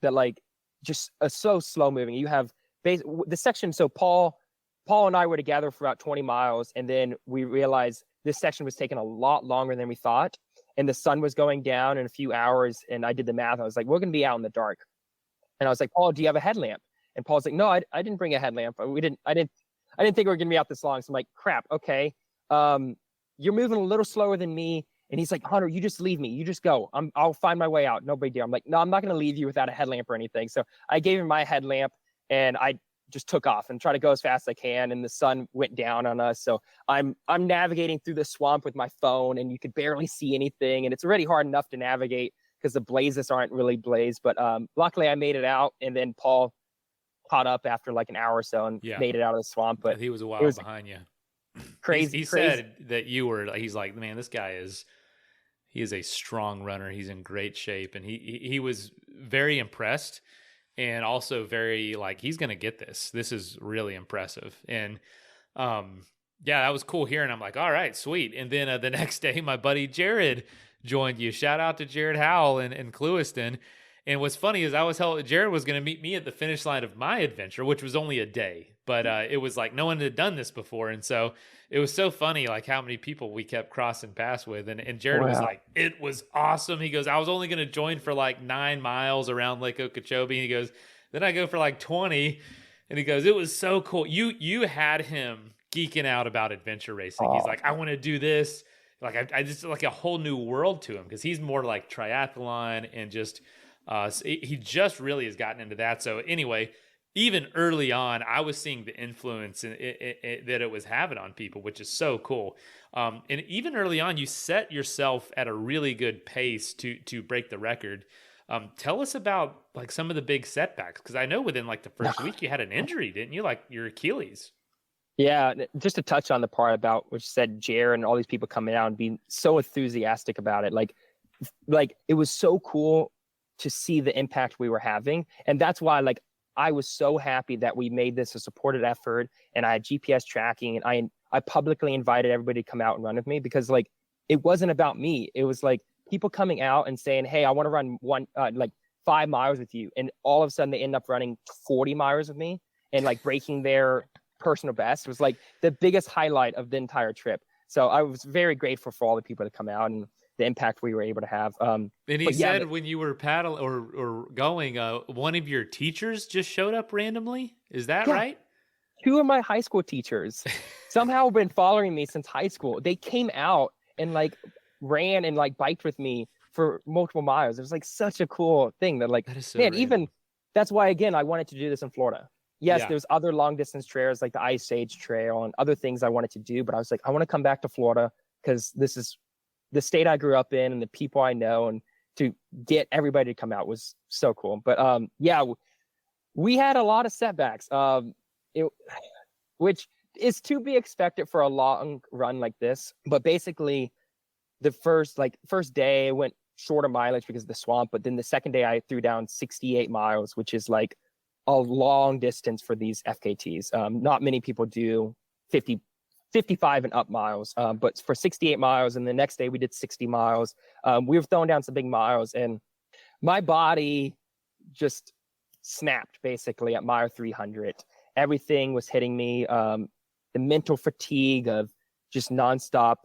that like just so slow moving. You have the section. So Paul and I were together for about 20 miles. And then we realized this section was taking a lot longer than we thought. And the sun was going down in a few hours. And I did the math. I was like, we're going to be out in the dark. And I was like, Paul, do you have a headlamp? And Paul's like, no, I didn't bring a headlamp. I didn't think we were going to be out this long. So I'm like, crap. Okay. You're moving a little slower than me. And he's like, Hunter, you just leave me. You just go. I'll find my way out. No big deal. I'm like, no, I'm not going to leave you without a headlamp or anything. So I gave him my headlamp and I just took off and tried to go as fast as I can. And the sun went down on us. So I'm navigating through the swamp with my phone and you could barely see anything. And it's already hard enough to navigate because the blazes aren't really blazed. But luckily I made it out. And then Paul caught up after like an hour or so and made it out of the swamp. But he was a while behind you. Crazy. He said that you were, he's like, man, this guy is a strong runner. He's in great shape. And he was very impressed and also very like, he's going to get this. This is really impressive. And that was cool hearing. I'm like, all right, sweet. And then the next day, my buddy Jared joined you. Shout out to Jared Howell in Clewiston. And what's funny is Jared was going to meet me at the finish line of my adventure, which was only a day. But it was like no one had done this before. And so it was so funny, like how many people we kept crossing paths with. And Jared was like, it was awesome. He goes, I was only going to join for like 9 miles around Lake Okeechobee. And he goes, then I go for like 20. And he goes, it was so cool. You had him geeking out about adventure racing. He's like, I want to do this. Like I just like a whole new world to him because he's more like triathlon and just he just really has gotten into that. So anyway, even early on, I was seeing the influence that it was having on people, which is so cool. And even early on, you set yourself at a really good pace to break the record. Tell us about like some of the big setbacks, because I know within like the first week you had an injury, didn't you? Like your Achilles. Yeah, just to touch on the part about what you said, Jared and all these people coming out and being so enthusiastic about it. Like it was so cool to see the impact we were having. And that's why like I was so happy that we made this a supported effort and I had GPS tracking and I publicly invited everybody to come out and run with me because like it wasn't about me. It was like people coming out and saying, hey, I want to run 5 miles with you. And all of a sudden they end up running 40 miles with me and like breaking their personal best. It was like the biggest highlight of the entire trip. So I was very grateful for all the people to come out and the impact we were able to have. And he said when you were paddling or going, one of your teachers just showed up randomly. Is that right? 2 of my high school teachers somehow been following me since high school. They came out and like ran and like biked with me for multiple miles. It was like such a cool thing that like, that man, random. Even that's why, again, I wanted to do this in Florida. Yes, there's other long distance trails like the Ice Age Trail and other things I wanted to do. But I was like, I want to come back to Florida because this is the state I grew up in and the people I know, and to get everybody to come out was so cool. But we had a lot of setbacks, which is to be expected for a long run like this. But basically the first day I went shorter mileage because of the swamp. But then the second day I threw down 68 miles, which is like a long distance for these FKTs. Not many people do 55 and up miles, but for 68 miles, and the next day we did 60 miles. We were throwing down some big miles, and my body just snapped basically at mile 300. Everything was hitting me. The mental fatigue of just nonstop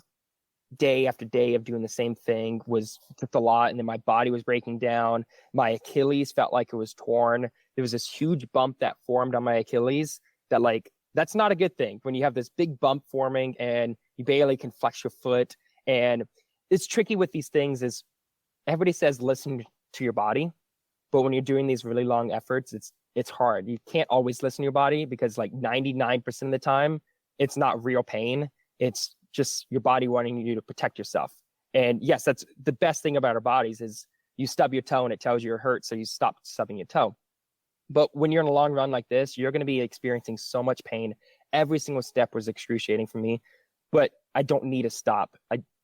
day after day of doing the same thing was just a lot. And then my body was breaking down. My Achilles felt like it was torn. There was this huge bump that formed on my Achilles that like, that's not a good thing when you have this big bump forming and you barely can flex your foot. And it's tricky with these things is everybody says, listen to your body. But when you're doing these really long efforts, it's hard. You can't always listen to your body because like 99% of the time, it's not real pain. It's just your body wanting you to protect yourself. And yes, that's the best thing about our bodies is you stub your toe and it tells you you're hurt. So you stop stubbing your toe. But when you're in a long run like this, you're going to be experiencing so much pain. Every single step was excruciating for me, but I don't need to stop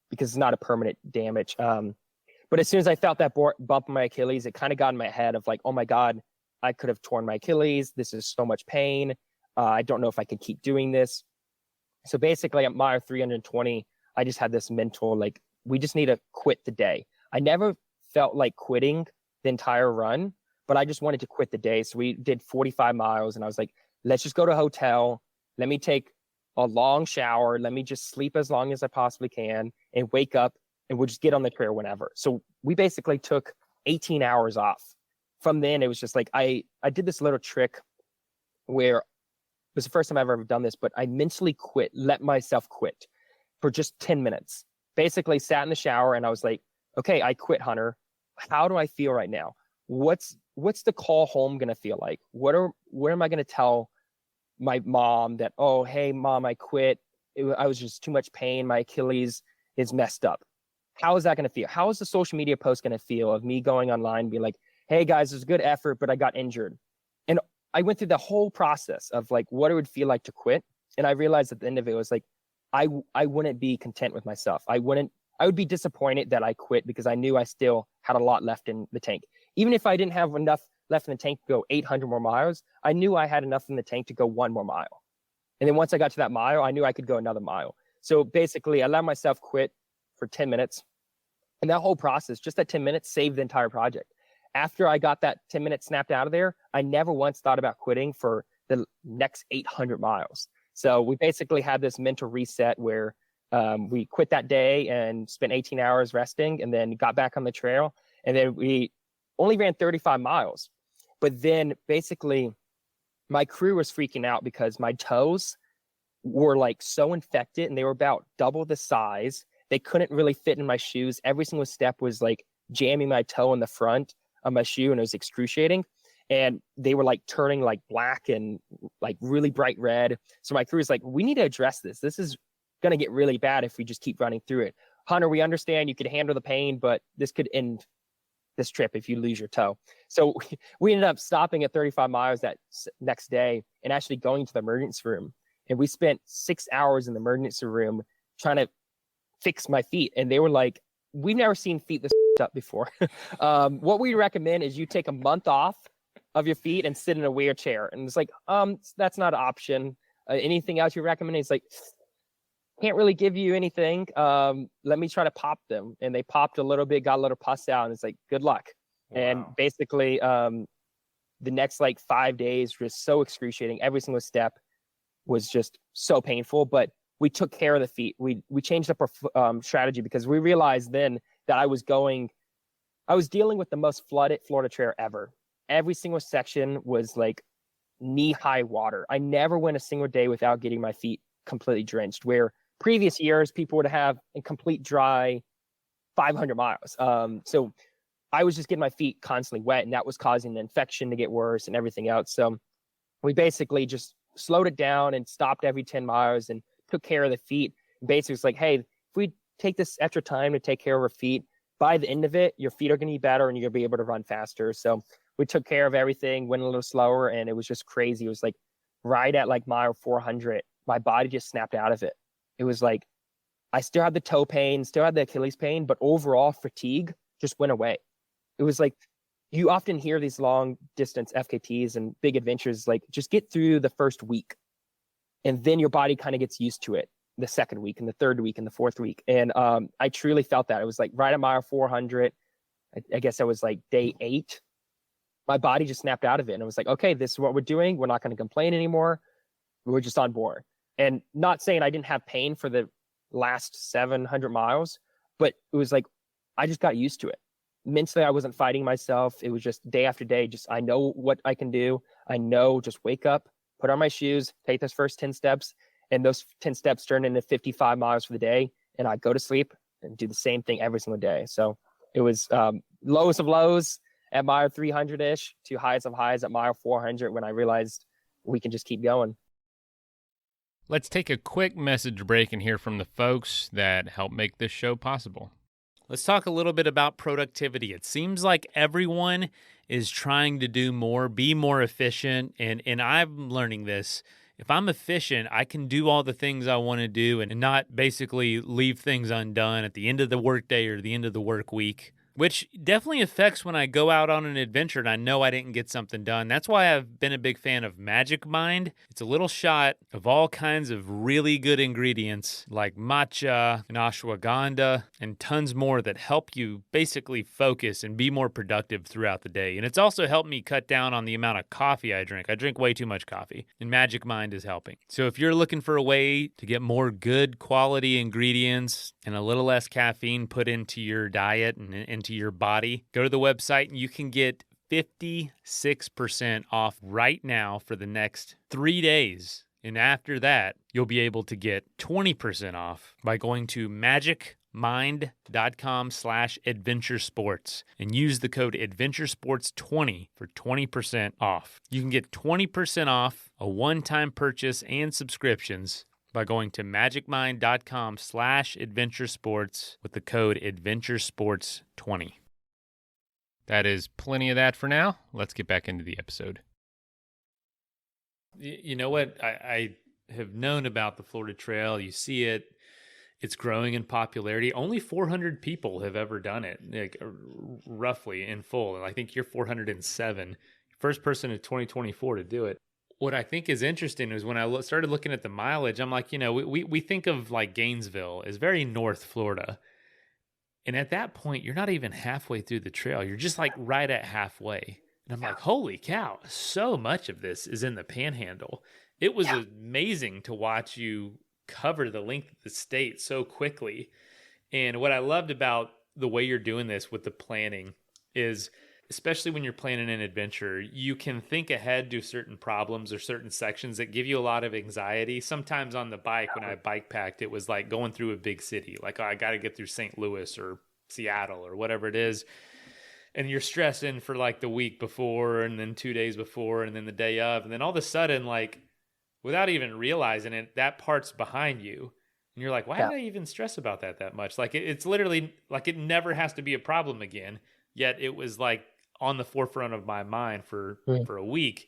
because it's not a permanent damage. But as soon as I felt that bump in my Achilles, it kind of got in my head of like, oh my God, I could have torn my Achilles. This is so much pain. I don't know if I can keep doing this. So basically at mile 320, I just had this mental, like, we just need to quit the day. I never felt like quitting the entire run, but I just wanted to quit the day. So we did 45 miles and I was like, let's just go to a hotel. Let me take a long shower. Let me just sleep as long as I possibly can and wake up and we'll just get on the trail whenever. So we basically took 18 hours off. From then, it was just like, I did this little trick where it was the first time I've ever done this, but I mentally let myself quit for just 10 minutes. Basically sat in the shower and I was like, okay, I quit, Hunter. How do I feel right now? What's the call home going to feel like? What am I going to tell my mom that, oh, hey, Mom, I quit. I was just too much pain. My Achilles is messed up. How is that going to feel? How is the social media post going to feel of me going online and be like, hey, guys, it was a good effort, but I got injured. And I went through the whole process of like what it would feel like to quit. And I realized at the end of it, was like, I wouldn't be content with myself. I would be disappointed that I quit because I knew I still had a lot left in the tank. Even if I didn't have enough left in the tank to go 800 more miles, I knew I had enough in the tank to go 1 more mile. And then once I got to that mile, I knew I could go another mile. So basically, I let myself quit for 10 minutes. And that whole process, just that 10 minutes, saved the entire project. After I got that 10 minutes snapped out of there, I never once thought about quitting for the next 800 miles. So we basically had this mental reset where we quit that day and spent 18 hours resting and then got back on the trail. And then we only ran 35 miles. But then basically my crew was freaking out because my toes were like so infected and they were about double the size. They couldn't really fit in my shoes. Every single step was like jamming my toe in the front of my shoe and it was excruciating. And they were like turning like black and like really bright red. So my crew was like, we need to address this. This is going to get really bad if we just keep running through it. Hunter, we understand you could handle the pain, but this could end this trip if you lose your toe. So we ended up stopping at 35 miles that next day and actually going to the emergency room. And we spent 6 hours in the emergency room trying to fix my feet. And they were like, we've never seen feet this up before. What we recommend is you take a month off of your feet and sit in a wheelchair. And it's like, that's not an option. Anything else you recommend? It's like, can't really give you anything. Let me try to pop them. And they popped a little bit, got a little pus out, and it's like, good luck. Wow. And basically, the next like 5 days was so excruciating. Every single step was just so painful, but we took care of the feet. We changed up our strategy because we realized then that I was dealing with the most flooded Florida trail ever. Every single section was like knee-high water. I never went a single day without getting my feet completely drenched, where previous years people would have a complete dry 500 miles. So I was just getting my feet constantly wet, and that was causing the infection to get worse and everything else. So we basically just slowed it down and stopped every 10 miles and took care of the feet. Basically, it's like, hey, if we take this extra time to take care of our feet, by the end of it, your feet are going to be better and you're going to be able to run faster. So we took care of everything, went a little slower, and it was just crazy. It was like right at like mile 400, my body just snapped out of it. It was like, I still had the toe pain, still had the Achilles pain, but overall fatigue just went away. It was like, you often hear these long distance FKTs and big adventures, like just get through the first week. And then your body kind of gets used to it the second week and the third week and the fourth week. And I truly felt that. It was like right at mile 400. I guess that was like day 8. My body just snapped out of it. And I was like, okay, this is what we're doing. We're not going to complain anymore. We're just on board. And not saying I didn't have pain for the last 700 miles, but it was like, I just got used to it. Mentally, I wasn't fighting myself. It was just day after day. Just, I know what I can do. I know, just wake up, put on my shoes, take those first 10 steps. And those 10 steps turned into 55 miles for the day. And I'd go to sleep and do the same thing every single day. So it was lows of lows at mile 300-ish to highs of highs at mile 400 when I realized we can just keep going. Let's take a quick message break and hear from the folks that help make this show possible. Let's talk a little bit about productivity. It seems like everyone is trying to do more, be more efficient, and I'm learning this. If I'm efficient, I can do all the things I want to do and not basically leave things undone at the end of the workday or the end of the work week. which definitely affects when I go out on an adventure and I know I didn't get something done. That's why I've been a big fan of Magic Mind. It's a little shot of all kinds of really good ingredients like matcha and ashwagandha and tons more that help you basically focus and be more productive throughout the day. And it's also helped me cut down on the amount of coffee I drink. I drink way too much coffee, and Magic Mind is helping. So if you're looking for a way to get more good quality ingredients and a little less caffeine put into your diet and into your body, go to the website and you can get 56% off right now for the next 3 days. And after that, you'll be able to get 20% off by going to magicmind.com/adventuresports and use the code adventuresports20 for 20% off. You can get 20% off a one-time purchase and subscriptions by going to magicmind.com/adventuresports with the code adventuresports20. That is plenty of that for now. Let's get back into the episode. You know what? I have known about the Florida Trail. You see it. It's growing in popularity. Only 400 people have ever done it, like roughly in full. And I think you're 407. First person in 2024 to do it. What I think is interesting is when I started looking at the mileage, I'm like, we think of like Gainesville as very North Florida. And at that point, you're not even halfway through the trail. You're just like right at halfway. And I'm like, holy cow, so much of this is in the Panhandle. It was amazing to watch you cover the length of the state so quickly. And what I loved about the way you're doing this with the planning is, especially when you're planning an adventure, you can think ahead to certain problems or certain sections that give you a lot of anxiety. Sometimes on the bike, when I bike packed, it was like going through a big city. Like, oh, I got to get through St. Louis or Seattle or whatever it is. And you're stressing for like the week before and then 2 days before and then the day of. And then all of a sudden, like, without even realizing it, that part's behind you. And you're like, why did I even stress about that much? Like, it's literally like it never has to be a problem again. Yet it was like on the forefront of my mind for a week.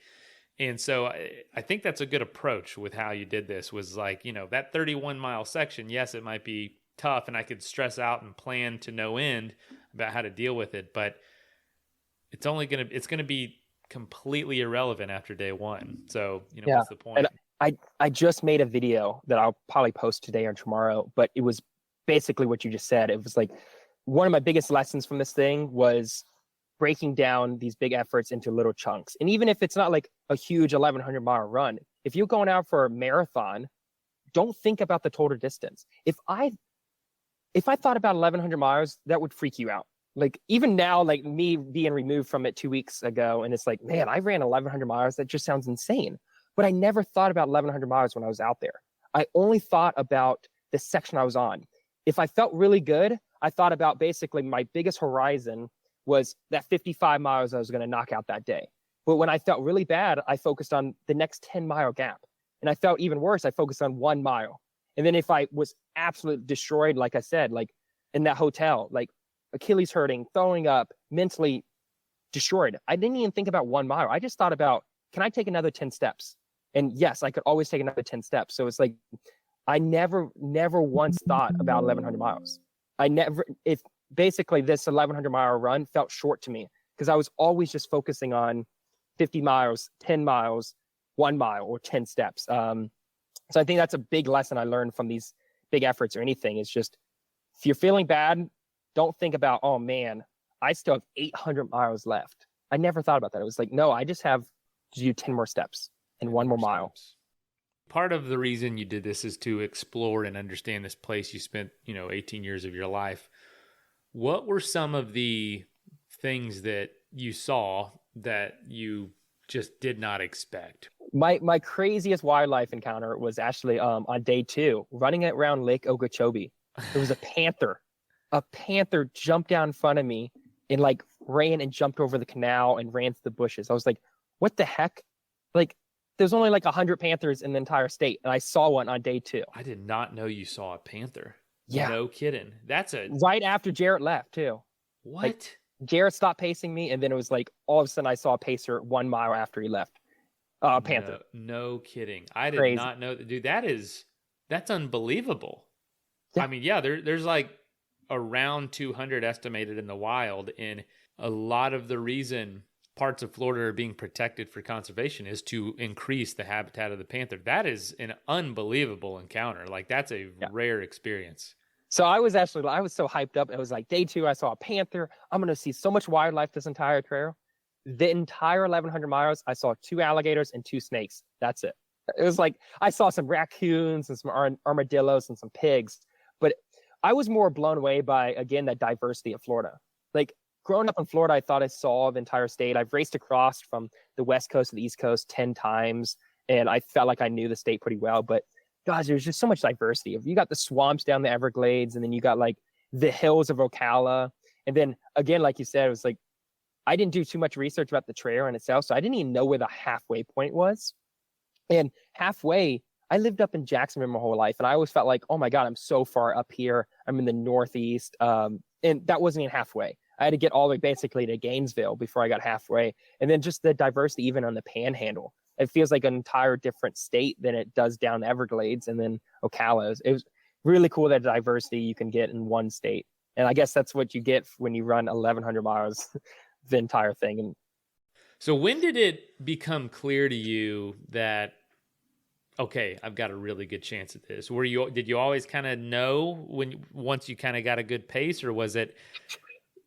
And so I think that's a good approach with how you did this, was like, that 31-mile section, yes, it might be tough and I could stress out and plan to no end about how to deal with it, but it's going to be completely irrelevant after day one. So, what's the point? And I just made a video that I'll probably post today or tomorrow, but it was basically what you just said. It was like, one of my biggest lessons from this thing was breaking down these big efforts into little chunks. And even if it's not like a huge 1,100-mile run, if you're going out for a marathon, don't think about the total distance. If I thought about 1,100 miles, that would freak you out. Like, even now, like me being removed from it 2 weeks ago, and it's like, man, I ran 1,100 miles. That just sounds insane. But I never thought about 1,100 miles when I was out there. I only thought about the section I was on. If I felt really good, I thought about basically my biggest horizon was that 55 miles I was going to knock out that day. But when I felt really bad, I focused on the next 10-mile gap. And I felt even worse, I focused on 1 mile. And then if I was absolutely destroyed, like I said, like in that hotel, like Achilles hurting, throwing up, mentally destroyed, I didn't even think about 1 mile. I just thought about, can I take another 10 steps? And yes, I could always take another 10 steps. So it's like, I never once thought about 1,100 miles. Basically this 1,100-mile run felt short to me because I was always just focusing on 50 miles, 10 miles, 1 mile, or 10 steps. So I think that's a big lesson I learned from these big efforts or anything. It's just, if you're feeling bad, don't think about, oh man, I still have 800 miles left. I never thought about that. It was like, no, I just have to do 10 more steps and 1 more mile. Part of the reason you did this is to explore and understand this place you spent, 18 years of your life. What were some of the things that you saw that you just did not expect? My craziest wildlife encounter was actually on day 2, running around Lake Okeechobee. There was a panther. A panther jumped down in front of me and like ran and jumped over the canal and ran to the bushes. I was like, what the heck? Like, there's only like 100 panthers in the entire state, and I saw one on day 2. I did not know you saw a panther. Yeah. No kidding. That's right after Jarrett left too. What? Like, Jarrett stopped pacing me, and then it was like all of a sudden I saw a pacer 1 mile after he left. Panther. No kidding. I did Crazy. Not know that. Dude, that's unbelievable. Yeah. I mean, yeah, there's like around 200 estimated in the wild. And a lot of the reason parts of Florida are being protected for conservation is to increase the habitat of the panther. That is an unbelievable encounter. Like, that's a rare experience. So I was so hyped up. It was like day 2, I saw a panther. I'm going to see so much wildlife this entire trail. The entire 1,100 miles, I saw 2 alligators and 2 snakes. That's it. It was like, I saw some raccoons and some armadillos and some pigs, but I was more blown away by, again, that diversity of Florida. Like, growing up in Florida, I thought I saw the entire state. I've raced across from the West Coast to the East Coast 10 times, and I felt like I knew the state pretty well. But gosh, there's just so much diversity. You got the swamps down the Everglades, and then you got like the hills of Ocala. And then again, like you said, it was like, I didn't do too much research about the trail in itself, so I didn't even know where the halfway point was. And halfway, I lived up in Jacksonville my whole life, and I always felt like, oh my God, I'm so far up here. I'm in the Northeast. And that wasn't even halfway. I had to get all the way basically to Gainesville before I got halfway. And then just the diversity, even on the Panhandle. It feels like an entire different state than it does down the Everglades and then Ocala. It was really cool, that diversity you can get in one state. And I guess that's what you get when you run 1,100 miles, the entire thing. And so when did it become clear to you that, okay, I've got a really good chance at this? Did you always kind of know once you kind of got a good pace, or was it,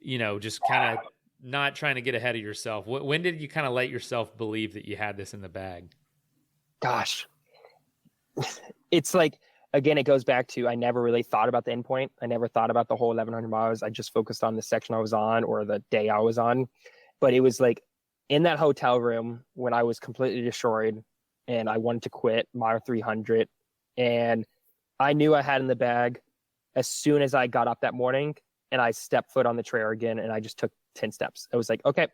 just kind of not trying to get ahead of yourself? When did you kind of let yourself believe that you had this in the bag? Gosh, it's like, again, it goes back to, I never really thought about the endpoint. I never thought about the whole 1,100 miles. I just focused on the section I was on or the day I was on. But it was like in that hotel room when I was completely destroyed and I wanted to quit mile 300. And I knew I had in the bag as soon as I got up that morning and I stepped foot on the trail again, and I just took 10 steps. It was like, okay,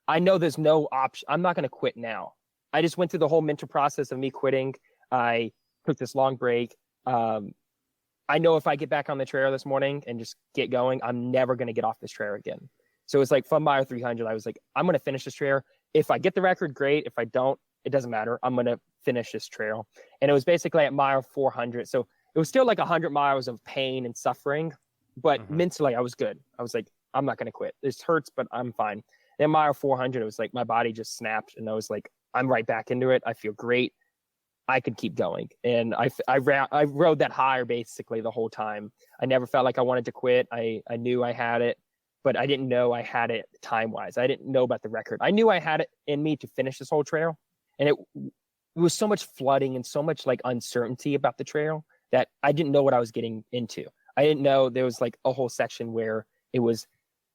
I know there's no option. I'm not going to quit now. I just went through the whole mental process of me quitting. I took this long break. I know if I get back on the trail this morning and just get going, I'm never going to get off this trail again. So it's like from mile 300, I was like, I'm going to finish this trail. If I get the record, great. If I don't, it doesn't matter. I'm going to finish this trail. And it was basically at mile 400. So it was still like 100 miles of pain and suffering, but mentally I was good. I was like, I'm not going to quit. This hurts, but I'm fine. Then mile 400, it was like my body just snapped, and I was like, I'm right back into it. I feel great. I could keep going. And I rode that higher basically the whole time. I never felt like I wanted to quit. I knew I had it, but I didn't know I had it time-wise. I didn't know about the record. I knew I had it in me to finish this whole trail. And it was so much flooding and so much like uncertainty about the trail that I didn't know what I was getting into. I didn't know there was like a whole section where it was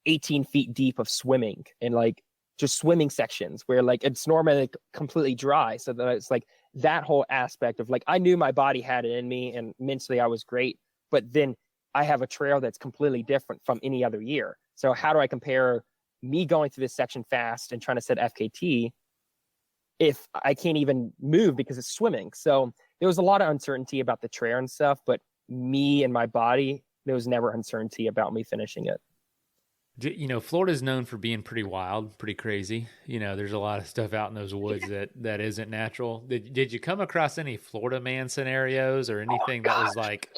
18 feet deep of swimming, and like just swimming sections where like it's normally completely dry. So that it's like that whole aspect of like, I knew my body had it in me and mentally I was great, but then I have a trail that's completely different from any other year. So how do I compare me going through this section fast and trying to set FKT if I can't even move because it's swimming? So there was a lot of uncertainty about the trail and stuff, but me and my body, there was never uncertainty about me finishing it. Florida's known for being pretty wild, pretty crazy. There's a lot of stuff out in those woods that isn't natural. Did you come across any Florida man scenarios or anything that was like,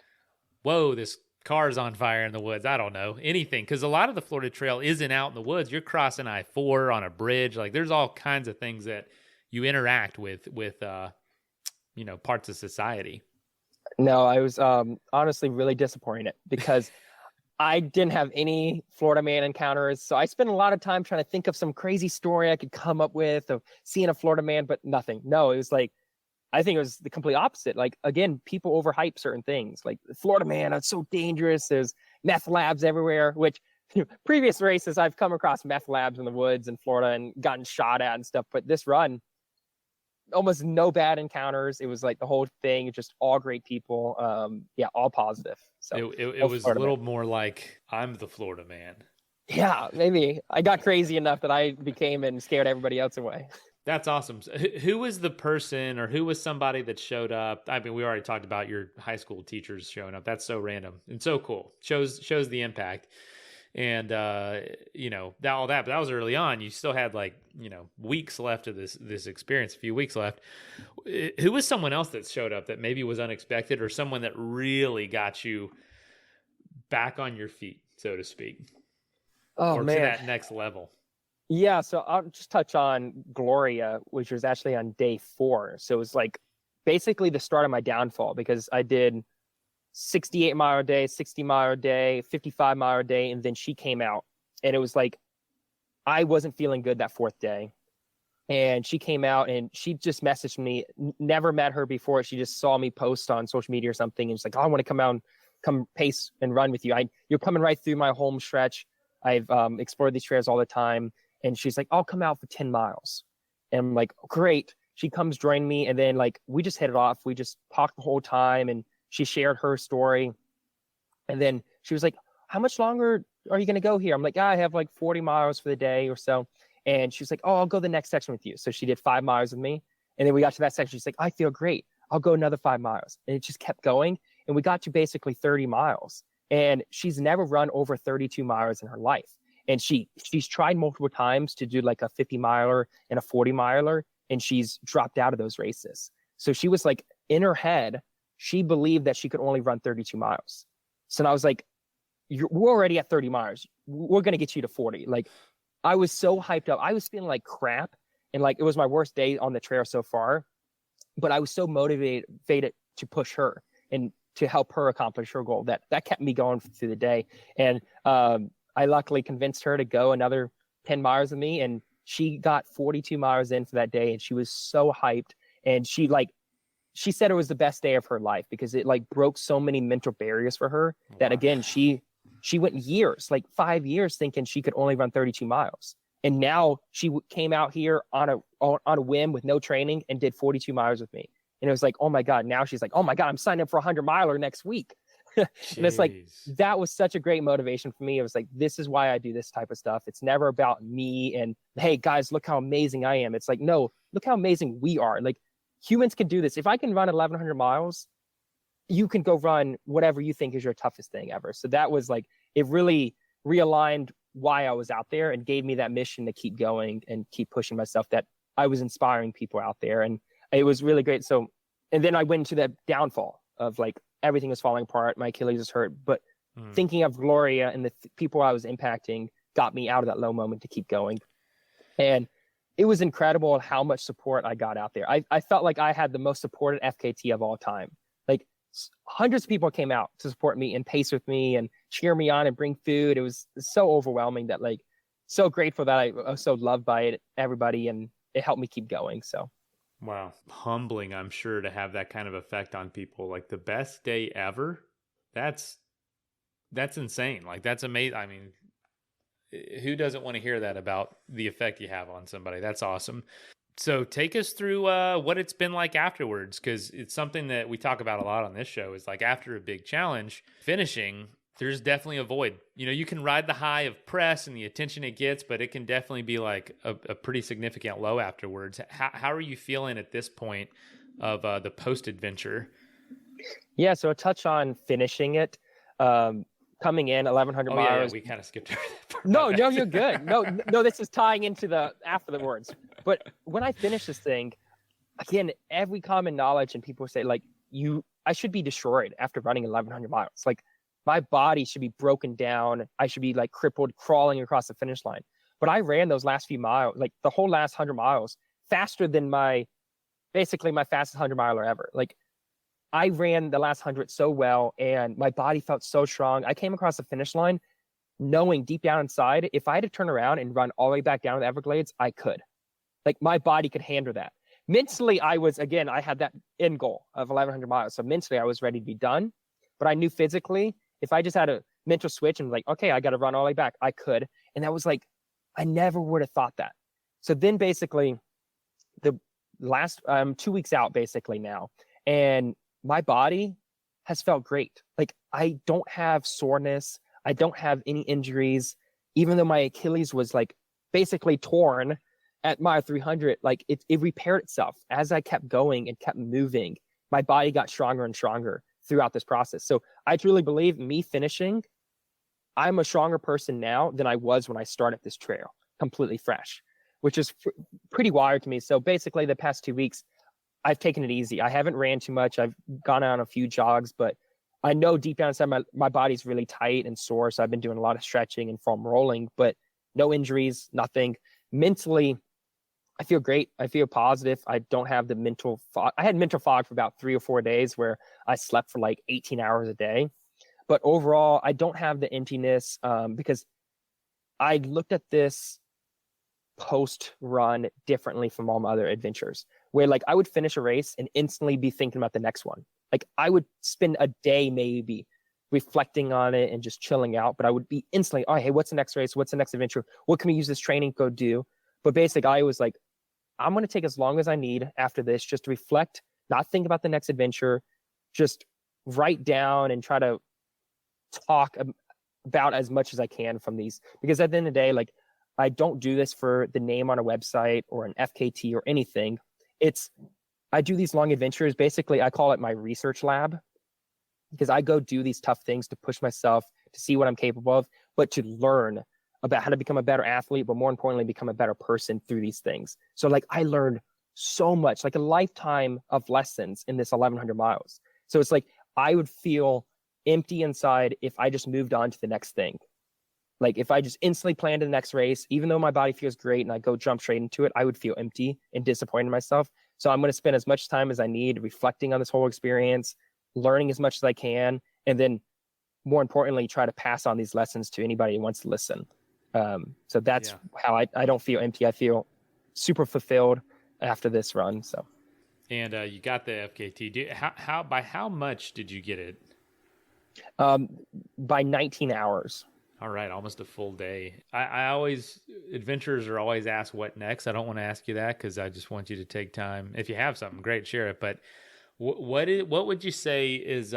whoa, this car's on fire in the woods? I don't know, anything. Because a lot of the Florida Trail isn't out in the woods. You're crossing I-4 on a bridge. Like, there's all kinds of things that you interact with parts of society. No, I was honestly really disappointed because I didn't have any Florida man encounters. So I spent a lot of time trying to think of some crazy story I could come up with of seeing a Florida man, but nothing. No, it was like, I think it was the complete opposite. Like, again, people overhype certain things. Like, the Florida man, it's so dangerous. There's meth labs everywhere, which previous races I've come across meth labs in the woods in Florida and gotten shot at and stuff. But this run, almost no bad encounters. It was like the whole thing, just all great people. All positive. So it was a little more like, I'm the Florida man. Yeah, maybe I got crazy enough that I became and scared everybody else away. That's awesome. So who was the person, or who was somebody that showed up? I mean, we already talked about your high school teachers showing up. That's so random and so cool. Shows the impact. And but that was early on. You still had weeks left of this experience, a few weeks left. Who was someone else that showed up that maybe was unexpected, or someone that really got you back on your feet? so to speak, Oh or to man. that next level? Yeah, so I'll just touch on Gloria, which was actually on day 4. So it was like basically the start of my downfall, because I did 68-mile a day, 60-mile a day, 55-mile a day, and then she came out, and it was like I wasn't feeling good that 4th day. And she came out and she just messaged me. Never met her before. She just saw me post on social media or something, and she's like, "Oh, I want to come out and come pace and run with you. You're coming right through my home stretch. I've explored these trails all the time." And she's like, "I'll come out for 10 miles." And I'm like, "Great." She comes join me, and then like we just hit it off. We just talked the whole time, and she shared her story. And then she was like, "How much longer are you going to go here?" I'm like, "I have like 40 miles for the day or so." And she's like, "Oh, I'll go the next section with you." So she did 5 miles with me. And then we got to that section. She's like, "I feel great. I'll go another 5 miles." And it just kept going. And we got to basically 30 miles. And she's never run over 32 miles in her life. And she's tried multiple times to do like a 50-miler and a 40-miler. And she's dropped out of those races. So she was like, in her head, she believed that she could only run 32 miles. So I was like, we're already at 30 miles. We're going to get you to 40. Like, I was so hyped up. I was feeling like crap. And like, it was my worst day on the trail so far. But I was so motivated to push her and to help her accomplish her goal. That kept me going through the day. And I luckily convinced her to go another 10 miles with me. And she got 42 miles in for that day. And she was so hyped. And she said it was the best day of her life, because it like broke so many mental barriers for her that, again, she went years, like 5 years, thinking she could only run 32 miles. And now she came out here on a whim with no training and did 42 miles with me. And it was like, oh my God, now she's like, oh my God, I'm signing up for a 100-miler next week. And it's like, that was such a great motivation for me. It was like, this is why I do this type of stuff. It's never about me and, hey guys, look how amazing I am. It's like, no, look how amazing we are. Like, humans can do this. If I can run 1,100 miles, you can go run whatever you think is your toughest thing ever. So that was like, it really realigned why I was out there and gave me that mission to keep going and keep pushing myself, that I was inspiring people out there. And it was really great. So, and then I went into that downfall of like, everything was falling apart. My Achilles was hurt, but thinking of Gloria and the people I was impacting got me out of that low moment to keep going. And it was incredible how much support I got out there. I felt like I had the most supported FKT of all time. Like, hundreds of people came out to support me and pace with me and cheer me on and bring food. It was so overwhelming, that like, so grateful that I was so loved by everybody, and it helped me keep going. So. Wow. Humbling, I'm sure, to have that kind of effect on people. Like, the best day ever. That's insane. Like, that's amazing. I mean, who doesn't want to hear that about the effect you have on somebody? That's awesome. So take us through what it's been like afterwards, because it's something that we talk about a lot on this show, is like, after a big challenge, finishing, there's definitely a void. You know, you can ride the high of press and the attention it gets, but it can definitely be like a pretty significant low afterwards. How are you feeling at this point of the post-adventure? Yeah, so a touch on finishing it. Coming in 1,100 miles. Yeah, we kind of skipped over that part. No, you're good. No, this is tying into the after the words. But when I finish this thing, again, every common knowledge, and people say like, I should be destroyed after running 1,100 miles. Like, my body should be broken down. I should be like crippled, crawling across the finish line. But I ran those last few miles, like the whole last 100 miles, faster than basically my fastest 100-miler ever. Like, I ran the last 100 so well, and my body felt so strong. I came across the finish line knowing deep down inside, if I had to turn around and run all the way back down to the Everglades, I could. Like, my body could handle that. Mentally, I had that end goal of 1,100 miles. So mentally, I was ready to be done. But I knew physically, if I just had a mental switch and like, okay, I got to run all the way back, I could. And that was like, I never would have thought that. So then basically, the last 2 weeks out basically now, and my body has felt great. Like, I don't have soreness. I don't have any injuries, even though my Achilles was like basically torn at mile 300. Like, it repaired itself as I kept going and kept moving. My body got stronger and stronger throughout this process. So I truly believe, me finishing, I'm a stronger person now than I was when I started this trail, completely fresh, which is pretty wild to me. So basically, the past 2 weeks, I've taken it easy. I haven't ran too much. I've gone on a few jogs, but I know deep down inside my body's really tight and sore. So I've been doing a lot of stretching and foam rolling, but no injuries, nothing. Mentally, I feel great. I feel positive. I don't have the mental fog. I had mental fog for about 3 or 4 days where I slept for like 18 hours a day. But overall, I don't have the emptiness because I looked at this post run differently from all my other adventures, where like I would finish a race and instantly be thinking about the next one. Like I would spend a day maybe reflecting on it and just chilling out, but I would be instantly, oh, hey, what's the next race? What's the next adventure? What can we use this training go do? But basically, I was like, I'm going to take as long as I need after this just to reflect, not think about the next adventure, just write down and try to talk about as much as I can from these. Because at the end of the day, like I don't do this for the name on a website or an FKT or anything. I do these long adventures. Basically, I call it my research lab because I go do these tough things to push myself to see what I'm capable of, but to learn about how to become a better athlete, but more importantly, become a better person through these things. So like I learned so much, like a lifetime of lessons in this 1100 miles. So it's like I would feel empty inside if I just moved on to the next thing. Like if I just instantly planned the next race, even though my body feels great and I go jump straight into it, I would feel empty and disappointed in myself. So I'm going to spend as much time as I need reflecting on this whole experience, learning as much as I can, and then more importantly, try to pass on these lessons to anybody who wants to listen. So that's how I don't feel empty. I feel super fulfilled after this run. So, And you got the FKT. By how much did you get it? By 19 hours. All right, almost a full day. Adventurers are always asked what next. I don't want to ask you that because I just want you to take time. If you have something great, share it. But what would you say is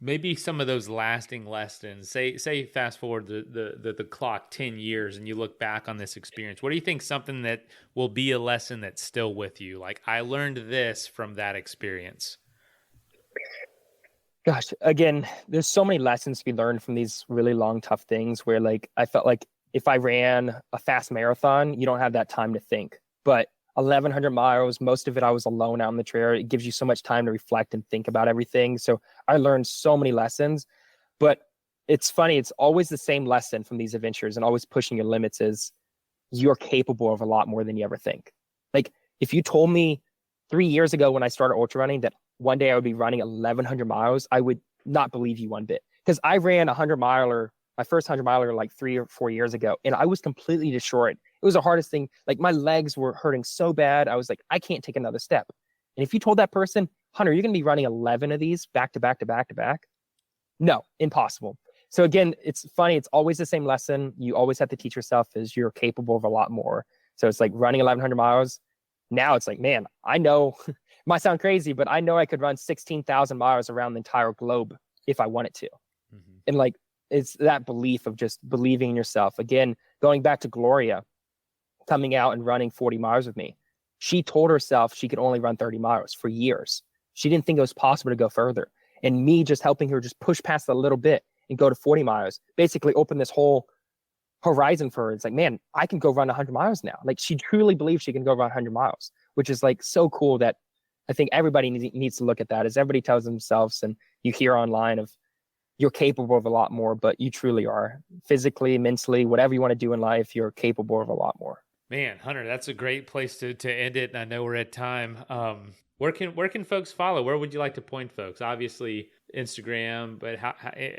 maybe some of those lasting lessons? Say fast forward the clock 10 years and you look back on this experience. What do you think something that will be a lesson that's still with you? Like I learned this from that experience. Gosh, again, there's so many lessons to be learned from these really long, tough things where like I felt like if I ran a fast marathon, you don't have that time to think. But 1100 miles, most of it I was alone out on the trail. It gives you so much time to reflect and think about everything. So I learned so many lessons. But it's funny, it's always the same lesson from these adventures and always pushing your limits is you're capable of a lot more than you ever think. Like if you told me 3 years ago when I started ultra running that one day I would be running 1100 miles, I would not believe you one bit. Because I ran my first 100 miler like 3 or 4 years ago, and I was completely destroyed. It was the hardest thing. Like my legs were hurting so bad. I was like, I can't take another step. And if you told that person, Hunter, you're going to be running 11 of these back to back to back to back. No, impossible. So again, it's funny. It's always the same lesson. You always have to teach yourself is you're capable of a lot more. So it's like running 1100 miles. Now it's like, man, I know might sound crazy, but I know I could run 16,000 miles around the entire globe if I wanted to. Mm-hmm. And like, it's that belief of just believing in yourself. Again, going back to Gloria coming out and running 40 miles with me. She told herself she could only run 30 miles for years. She didn't think it was possible to go further. And me just helping her just push past a little bit and go to 40 miles, basically open this whole horizon for her. It's like, man, I can go run 100 miles now. Like she truly believes she can go run 100 miles, which is like so cool that I think everybody needs to look at that as everybody tells themselves, and you hear online of you're capable of a lot more, but you truly are physically, mentally, whatever you want to do in life, you're capable of a lot more. Man, Hunter, that's a great place to end it. And I know we're at time. Where can folks follow? Where would you like to point folks? Obviously Instagram, but how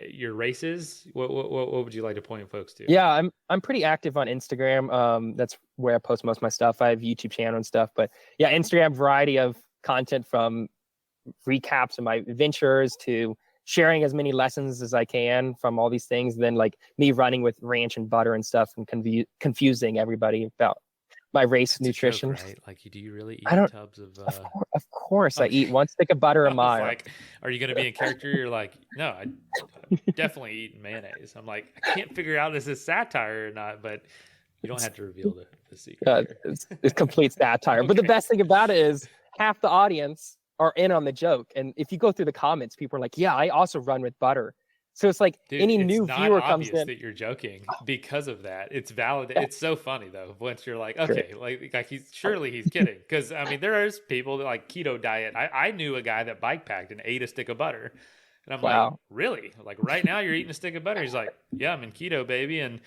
your races? What would you like to point folks to? Yeah, I'm pretty active on Instagram. That's where I post most of my stuff. I have YouTube channel and stuff, but yeah, Instagram, variety of content from recaps of my adventures to sharing as many lessons as I can from all these things. And then like me running with ranch and butter and stuff and confusing everybody about my race That's nutrition. Joke, right? Like, do you really eat tubs of? Of course, okay. I eat one stick of butter a mile. Like, are you going to be in character? You're like, no, I definitely eat mayonnaise. I'm like, I can't figure out if this is satire or not, but you don't have to reveal the secret. It's complete satire. Okay. But the best thing about it is half the audience are in on the joke. And if you go through the comments, people are like, yeah, I also run with butter. So it's like any new viewer comes in. That you're joking because of that. It's valid. Yeah. It's so funny though. Once you're like, okay, like he's kidding. Because I mean, there is people that like keto diet. I knew a guy that bike packed and ate a stick of butter. And I'm like, Wow. really? Like right now you're eating a stick of butter? He's like, yeah, I'm in keto, baby. And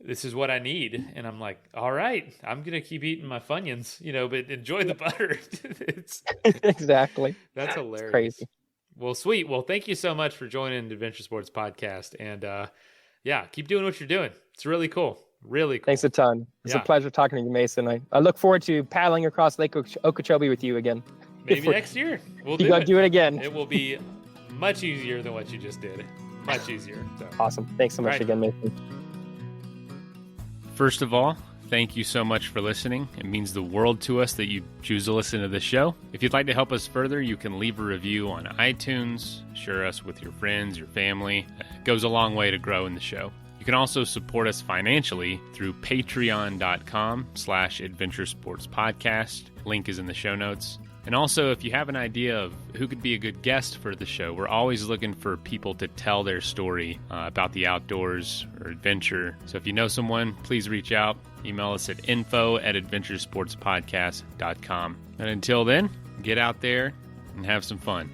this is what I need. And I'm like, all right, I'm going to keep eating my Funyuns, but enjoy the butter. Exactly. That's It's hilarious. crazy. Well, sweet. Well, thank you so much for joining the Adventure Sports Podcast. And yeah, keep doing what you're doing. It's really cool. Really cool. Thanks a ton. It's a pleasure talking to you, Mason. I look forward to paddling across Lake Okeechobee with you again. Maybe next year. We'll do it again. It will be much easier than what you just did. Much easier. So. Awesome. Thanks so much again, Mason. First of all, thank you so much for listening. It means the world to us that you choose to listen to this show. If you'd like to help us further, you can leave a review on iTunes, share us with your friends, your family. It goes a long way to grow in the show. You can also support us financially through patreon.com/adventuresportspodcast. Link is in the show notes. And also, if you have an idea of who could be a good guest for the show, we're always looking for people to tell their story about the outdoors or adventure. So if you know someone, please reach out. Email us at info@adventuresportspodcast.com. And until then, get out there and have some fun.